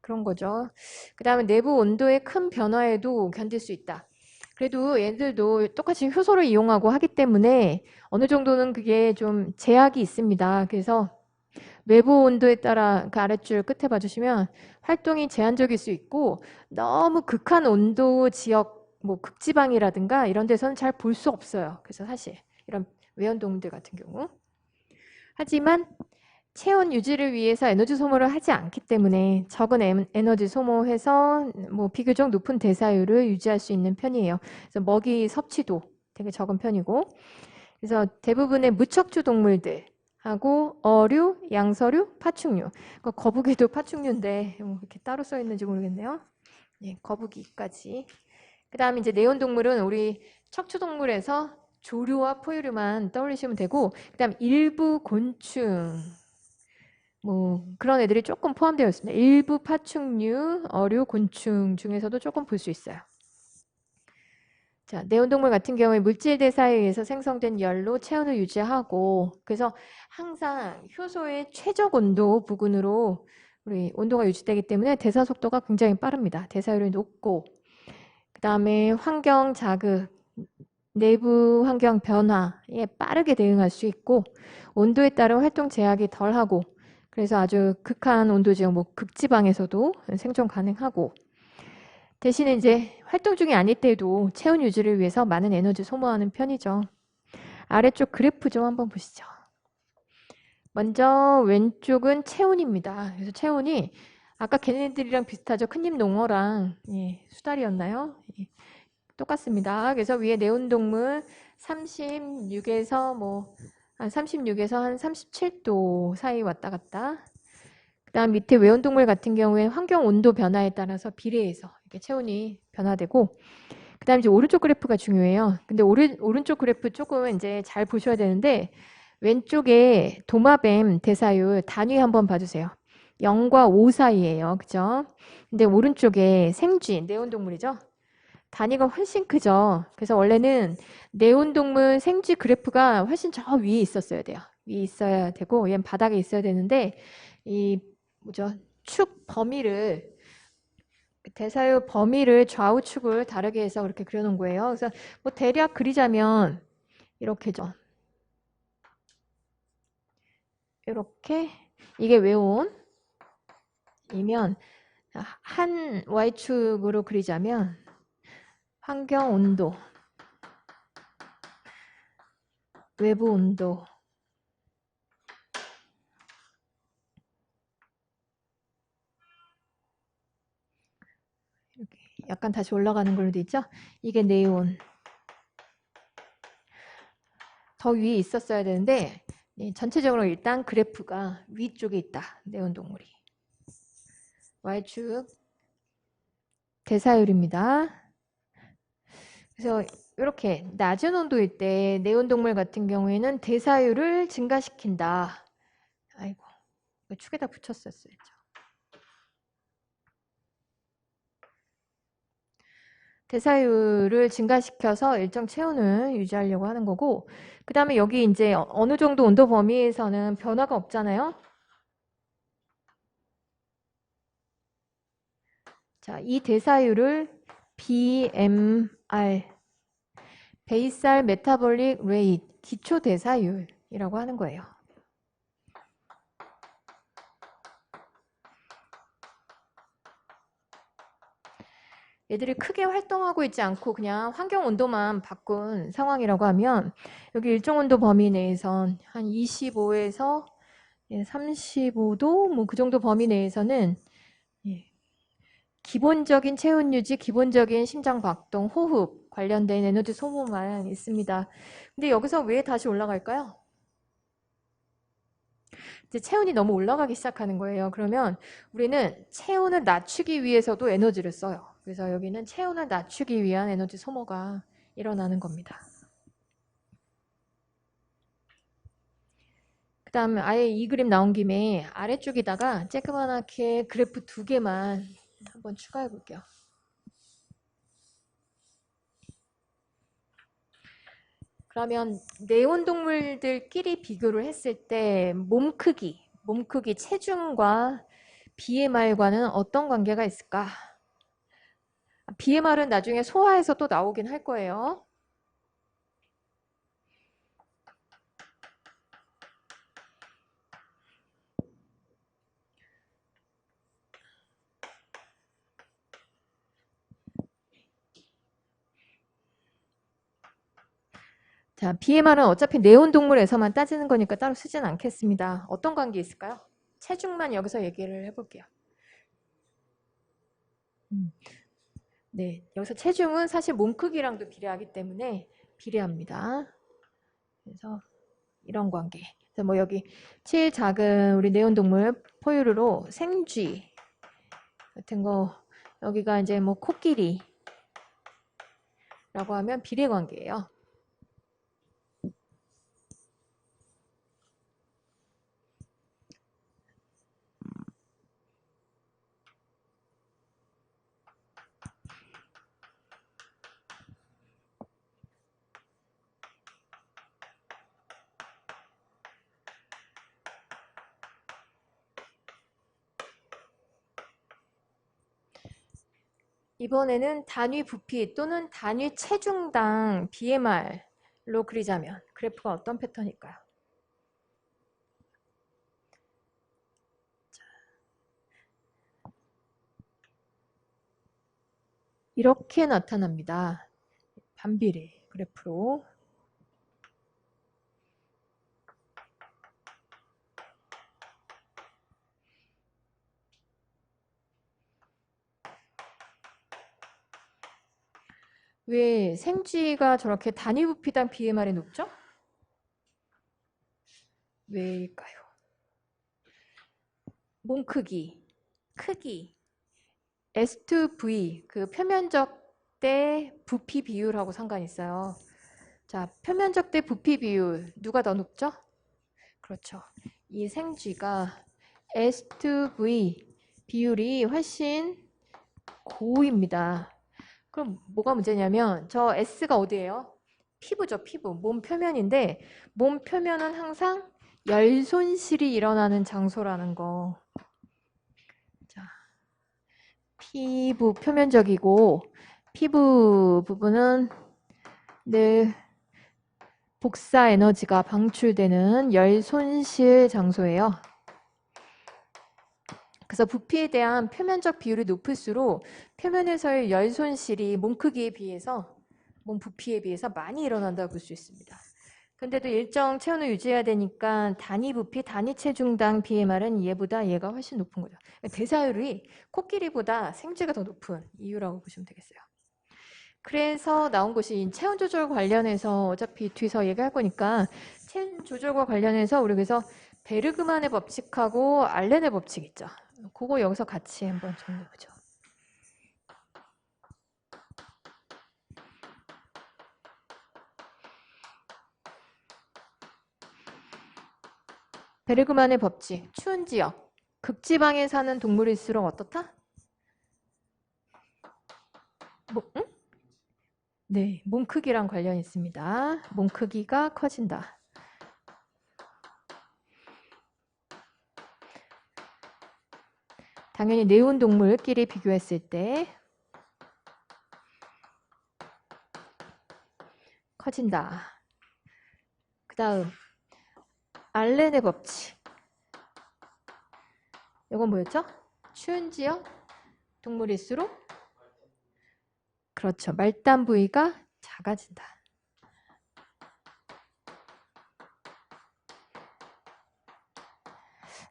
그런 거죠. 그 다음에 내부 온도의 큰 변화에도 견딜 수 있다. 그래도 얘들도 똑같이 효소를 이용하고 하기 때문에 어느 정도는 그게 좀 제약이 있습니다. 그래서 외부 온도에 따라 그 아랫줄 끝에 봐주시면 활동이 제한적일 수 있고 너무 극한 온도 지역 뭐 극지방이라든가 이런 데서는 잘 볼 수 없어요. 그래서 사실 이런 외연동물들 같은 경우 하지만 체온 유지를 위해서 에너지 소모를 하지 않기 때문에 적은 에너지 소모해서 뭐 비교적 높은 대사율을 유지할 수 있는 편이에요. 그래서 먹이 섭취도 되게 적은 편이고, 그래서 대부분의 무척추 동물들하고 어류, 양서류, 파충류. 그러니까 거북이도 파충류인데 뭐 이렇게 따로 써 있는지 모르겠네요. 예, 거북이까지. 그다음에 이제 내온동물은 우리 척추동물에서 조류와 포유류만 떠올리시면 되고, 그다음 일부 곤충, 뭐 그런 애들이 조금 포함되어 있습니다. 일부 파충류, 어류, 곤충 중에서도 조금 볼 수 있어요. 자, 내온동물 같은 경우에 물질 대사에 의해서 생성된 열로 체온을 유지하고, 그래서 항상 효소의 최적 온도 부근으로 우리 온도가 유지되기 때문에 대사 속도가 굉장히 빠릅니다. 대사율이 높고, 그 다음에 환경 자극, 내부 환경 변화에 빠르게 대응할 수 있고, 온도에 따른 활동 제약이 덜하고, 그래서 아주 극한 온도 지역, 뭐 극지방에서도 생존 가능하고, 대신에 이제 활동 중이 아닐 때에도 체온 유지를 위해서 많은 에너지 소모하는 편이죠. 아래쪽 그래프 좀 한번 보시죠. 먼저 왼쪽은 체온입니다. 그래서 체온이 아까 걔네들이랑 비슷하죠. 큰잎 농어랑 수달이었나요? 똑같습니다. 그래서 위에 내온동물 36에서 한 36에서 한 37도 사이 왔다 갔다. 그다음 밑에 외온동물 같은 경우에 환경 온도 변화에 따라서 비례해서 이렇게 체온이 변화되고, 그다음 이제 오른쪽 그래프가 중요해요. 근데 오른쪽 그래프 조금 이제 잘 보셔야 되는데, 왼쪽에 도마뱀 대사율 단위 한번 봐주세요. 0과 5 사이예요. 그죠? 근데 오른쪽에 생쥐, 내온동물이죠? 단위가 훨씬 크죠. 그래서 원래는 내온동물 생쥐 그래프가 훨씬 저 위에 있었어야 돼요. 위에 있어야 되고, 얘는 바닥에 있어야 되는데, 이 뭐죠? 축 범위를, 대사율 범위를 좌우축을 다르게 해서 그렇게 그려놓은 거예요. 그래서 뭐 대략 그리자면 이렇게죠. 이렇게 이게 외온이면 한 y축으로 그리자면 환경 온도, 외부 온도, 이렇게 약간 다시 올라가는 걸로 돼 있죠? 이게 네온. 더 위에 있었어야 되는데 전체적으로 일단 그래프가 위쪽에 있다. 네온 동물이. y축 대사율입니다. 그래서 이렇게 낮은 온도일 때 네온 동물 같은 경우에는 대사율을 증가시킨다. 아이고, 축에다 붙였었어야죠. 대사율을 증가시켜서 일정 체온을 유지하려고 하는 거고, 그 다음에 여기 이제 어느 정도 온도 범위에서는 변화가 없잖아요. 자, 이 대사율을 BMR, 베이살 메타볼릭 레이트, 기초 대사율이라고 하는 거예요. 애들이 크게 활동하고 있지 않고 그냥 환경 온도만 바꾼 상황이라고 하면, 여기 일정 온도 범위 내에선 한 25에서 35도 뭐 그 정도 범위 내에서는 기본적인 체온 유지, 기본적인 심장 박동, 호흡 관련된 에너지 소모만 있습니다. 근데 여기서 왜 다시 올라갈까요? 이제 체온이 너무 올라가기 시작하는 거예요. 그러면 우리는 체온을 낮추기 위해서도 에너지를 써요. 그래서 여기는 체온을 낮추기 위한 에너지 소모가 일어나는 겁니다. 그 다음에 아예 이 그림 나온 김에 아래쪽에다가 쬐끄만하게 그래프 2개만 한번 추가해 볼게요. 그러면 내온동물들끼리 비교를 했을 때 몸 크기, 체중과 BMR과는 어떤 관계가 있을까? BMR은 나중에 소화해서 또 나오긴 할 거예요. 자, 자, BMR은 어차피 내온동물에서만 따지는 거니까 따로 쓰진 않겠습니다. 어떤 관계 있을까요? 체중만 여기서 얘기를 해볼게요. 네, 여기서 체중은 사실 몸 크기랑도 비례하기 때문에 비례합니다. 그래서 이런 관계. 그래서 뭐 여기 제일 작은 우리 내온동물 포유류로 생쥐 같은 거, 여기가 이제 뭐 코끼리라고 하면 비례 관계예요. 이번에는 단위 부피 또는 단위 체중당 BMR로 그리자면 그래프가 어떤 패턴일까요? 이렇게 나타납니다. 반비례 그래프로. 왜 생쥐가 저렇게 단위 부피당 BMR이 높죠? 왜일까요? 몸 크기, S2V, 그 표면적 대 부피 비율하고 상관이 있어요. 자, 표면적 대 부피 비율, 누가 더 높죠? 그렇죠. 이 생쥐가 S2V 비율이 훨씬 고입니다. 그럼 뭐가 문제냐면 저 S가 어디예요? 피부죠, 피부. 몸 표면인데 몸 표면은 항상 열 손실이 일어나는 장소라는 거. 자, 피부 표면적이고 피부 부분은 늘 복사 에너지가 방출되는 열 손실 장소예요. 그래서 부피에 대한 표면적 비율이 높을수록 표면에서의 열 손실이 몸 크기에 비해서, 몸 부피에 비해서 많이 일어난다고 볼 수 있습니다. 근데도 일정 체온을 유지해야 되니까 단위 부피, 단위 체중당 BMR은 얘보다 얘가 훨씬 높은 거죠. 대사율이 코끼리보다 생쥐가 더 높은 이유라고 보시면 되겠어요. 그래서 나온 것이 체온 조절 관련해서 어차피 뒤에서 얘기할 거니까 체온 조절과 관련해서 우리 그래서 베르그만의 법칙하고 알렌의 법칙 있죠. 그거 여기서 같이 한번 정리해보죠. 베르그만의 법칙, 추운 지역, 극지방에 사는 동물일수록 어떻다? 응? 네, 몸 크기랑 관련이 있습니다. 몸 크기가 커진다. 당연히 내온 동물끼리 비교했을 때 커진다. 그 다음 알렌의 법칙. 이건 뭐였죠? 추운 지역 동물일수록 그렇죠. 말단 부위가 작아진다.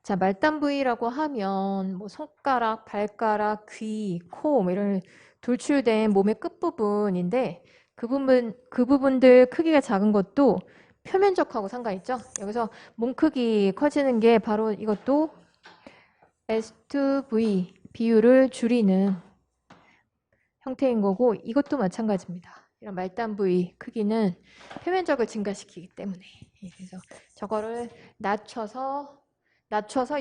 자, 말단 부위라고 하면 뭐 손가락, 발가락, 귀, 코 뭐 이런 돌출된 몸의 끝부분인데 그 부분들 크기가 작은 것도 표면적하고 상관있죠. 여기서 몸 크기 커지는 게 바로 이것도 S2V 비율을 줄이는 형태인 거고 이것도 마찬가지입니다. 이런 말단 부위 크기는 표면적을 증가시키기 때문에 그래서 저거를 낮춰서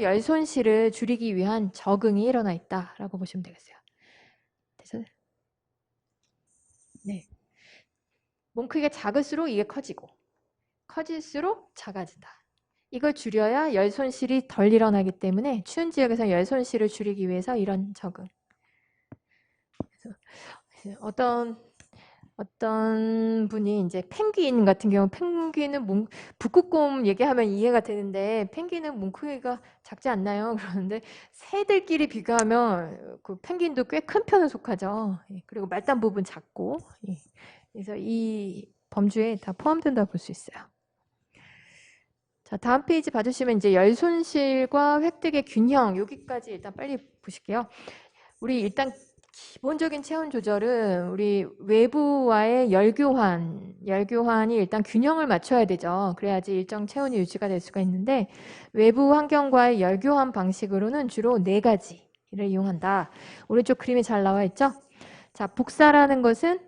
열 손실을 줄이기 위한 적응이 일어나 있다라고 보시면 되겠어요. 그래서 네. 몸 크기가 작을수록 이게 커지고 커질수록 작아진다. 이걸 줄여야 열 손실이 덜 일어나기 때문에 추운 지역에서 열 손실을 줄이기 위해서 이런 적응. 그래서 어떤 분이 이제 펭귄 같은 경우 펭귄은 북극곰 얘기하면 이해가 되는데 펭귄은 몸 크기가 작지 않나요? 그러는데 새들끼리 비교하면 그 펭귄도 꽤 큰 편에 속하죠. 그리고 말단 부분 작고 그래서 이 범주에 다 포함된다고 볼 수 있어요. 자, 다음 페이지 봐주시면 이제 열 손실과 획득의 균형 여기까지 일단 빨리 보실게요. 우리 일단 기본적인 체온 조절은 우리 외부와의 열교환이 일단 균형을 맞춰야 되죠. 그래야지 일정 체온이 유지가 될 수가 있는데 외부 환경과의 열교환 방식으로는 주로 4가지를 이용한다. 오른쪽 그림에 잘 나와 있죠? 자, 복사라는 것은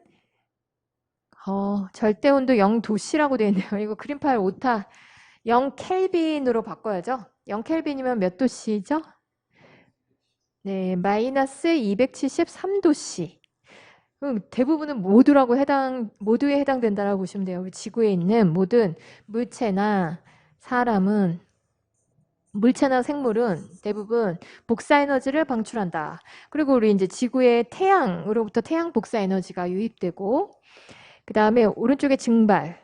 절대 온도 0도씨라고 되어 있네요. 이거 그림 파일 오타 0켈빈으로 바꿔야죠. 0켈빈이면 몇 도씨죠? 네, 마이너스 273도씨. 대부분은 모두에 해당된다라고 보시면 돼요. 우리 지구에 있는 모든 물체나 생물은 대부분 복사 에너지를 방출한다. 그리고 우리 이제 지구의 태양으로부터 태양 복사 에너지가 유입되고, 그 다음에 오른쪽에 증발.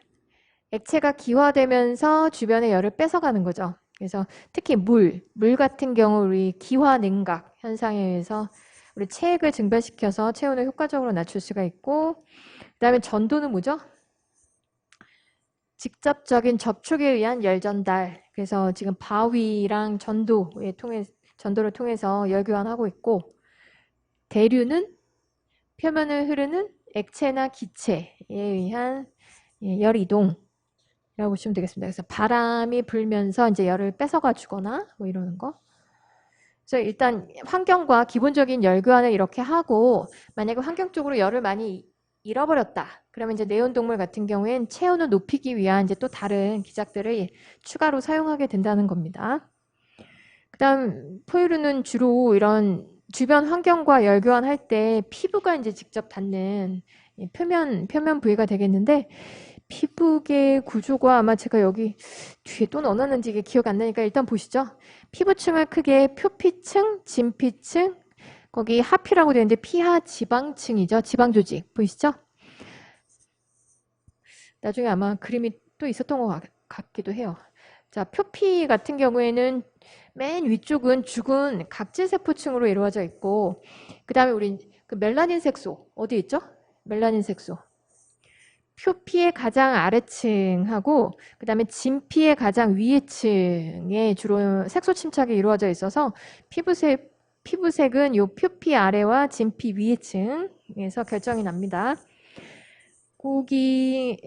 액체가 기화되면서 주변의 열을 뺏어가는 거죠. 그래서 특히 물 같은 경우 우리 기화 냉각 현상에 의해서 우리 체액을 증발시켜서 체온을 효과적으로 낮출 수가 있고, 그 다음에 전도는 뭐죠? 직접적인 접촉에 의한 열 전달. 그래서 지금 바위랑 전도를 통해서 열 교환하고 있고, 대류는 표면을 흐르는 액체나 기체에 의한 열 이동. 라고 보시면 되겠습니다. 그래서 바람이 불면서 이제 열을 뺏어가 주거나 뭐 이러는 거. 그래서 일단 환경과 기본적인 열 교환을 이렇게 하고, 만약에 환경 쪽으로 열을 많이 잃어버렸다. 그러면 이제 내온동물 같은 경우엔 체온을 높이기 위한 이제 또 다른 기작들을 추가로 사용하게 된다는 겁니다. 그다음 포유류는 주로 이런 주변 환경과 열 교환할 때 피부가 이제 직접 닿는 표면 부위가 되겠는데, 피부의 구조가 아마 제가 여기 뒤에 또 넣어놨는지 이게 기억 안 나니까 일단 보시죠. 피부층을 크게 표피층, 진피층, 거기 하피라고 되어 있는데 피하 지방층이죠. 지방조직 보이시죠? 나중에 아마 그림이 또 있었던 것 같기도 해요. 자, 표피 같은 경우에는 맨 위쪽은 죽은 각질세포층으로 이루어져 있고, 그 다음에 우리 그 멜라닌 색소 어디 있죠? 멜라닌 색소. 표피의 가장 아래층하고 그 다음에 진피의 가장 위에 층에 주로 색소 침착이 이루어져 있어서 피부색은 요 표피 아래와 진피 위에 층에서 결정이 납니다. 거기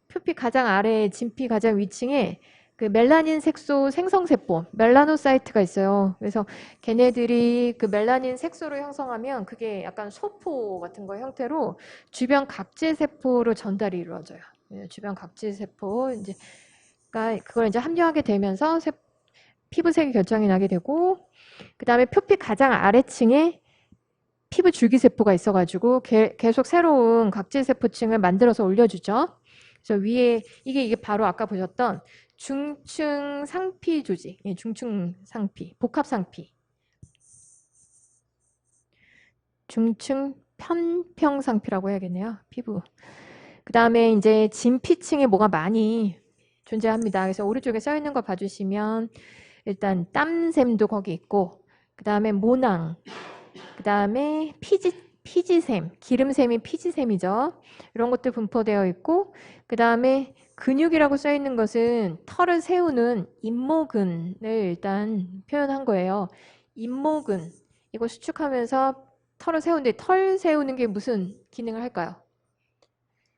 표피 가장 아래, 진피 가장 위층에 그 멜라닌 색소 생성세포, 멜라노사이트가 있어요. 그래서 걔네들이 그 멜라닌 색소를 형성하면 그게 약간 소포 같은 거 형태로 주변 각질세포로 전달이 이루어져요. 주변 각질세포, 그걸 이제 합류하게 되면서 피부색이 결정이 나게 되고, 그 다음에 표피 가장 아래층에 피부 줄기세포가 있어가지고 계속 새로운 각질세포층을 만들어서 올려주죠. 그래서 위에 이게 바로 아까 보셨던 중층 상피 조직, 중층 상피, 복합 상피, 중층 편평 상피라고 해야겠네요. 피부. 그 다음에 이제 진피층에 뭐가 많이 존재합니다. 그래서 오른쪽에 써 있는 거 봐주시면 일단 땀샘도 거기 있고, 그 다음에 모낭, 그 다음에 피지샘, 기름샘이 피지샘이죠. 이런 것들 분포되어 있고, 그 다음에 근육이라고 써 있는 것은 털을 세우는 잇모근을 일단 표현한 거예요. 잇모근, 이거 수축하면서 털을 세우는데 털 세우는 게 무슨 기능을 할까요?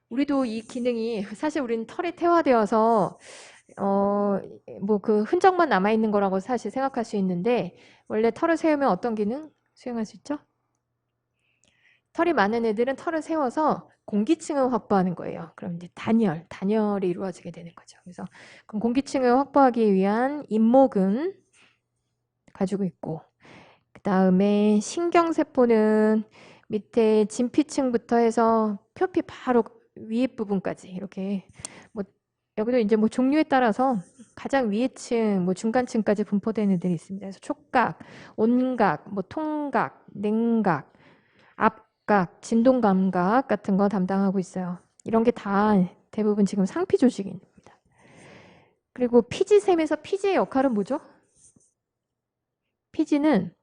우리도 이 기능이, 사실 우리는 털이 태화되어서 뭐 그 흔적만 남아있는 거라고 사실 생각할 수 있는데, 원래 털을 세우면 어떤 기능 수행할 수 있죠? 털이 많은 애들은 털을 세워서 공기층을 확보하는 거예요. 그럼 이제 단열이 이루어지게 되는 거죠. 그래서 그럼 공기층을 확보하기 위한 잇모근 가지고 있고, 그 다음에 신경세포는 밑에 진피층부터 해서 표피 바로 위에 부분까지 이렇게 뭐 여기도 이제 뭐 종류에 따라서 가장 위에 층, 뭐 중간층까지 분포되는 애들이 있습니다. 그래서 촉각, 온각, 뭐 통각, 냉각, 압각, 진동감각 같은 거 담당하고 있어요. 이런 게 다 대부분 지금 상피 조직입니다. 그리고 피지샘에서 피지의 역할은 뭐죠? 피지는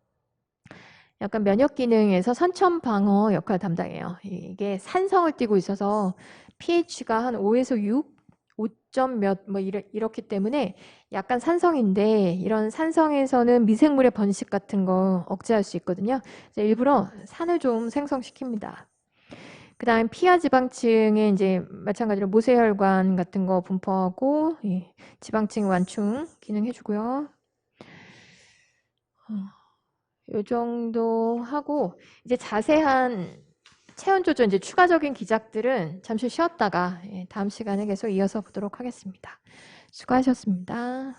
약간 면역 기능에서 선천 방어 역할 담당해요. 이게 산성을 띠고 있어서 pH가 한 5에서 6, 5점 몇 뭐 이렇기 때문에 약간 산성인데 이런 산성에서는 미생물의 번식 같은 거 억제할 수 있거든요. 그래서 일부러 산을 좀 생성시킵니다. 그 다음 피하 지방층에 이제 마찬가지로 모세혈관 같은 거 분포하고 지방층 완충 기능 해주고요. 요 정도 하고 이제 자세한 체온 조절 이제 추가적인 기작들은 잠시 쉬었다가 다음 시간에 계속 이어서 보도록 하겠습니다. 수고하셨습니다.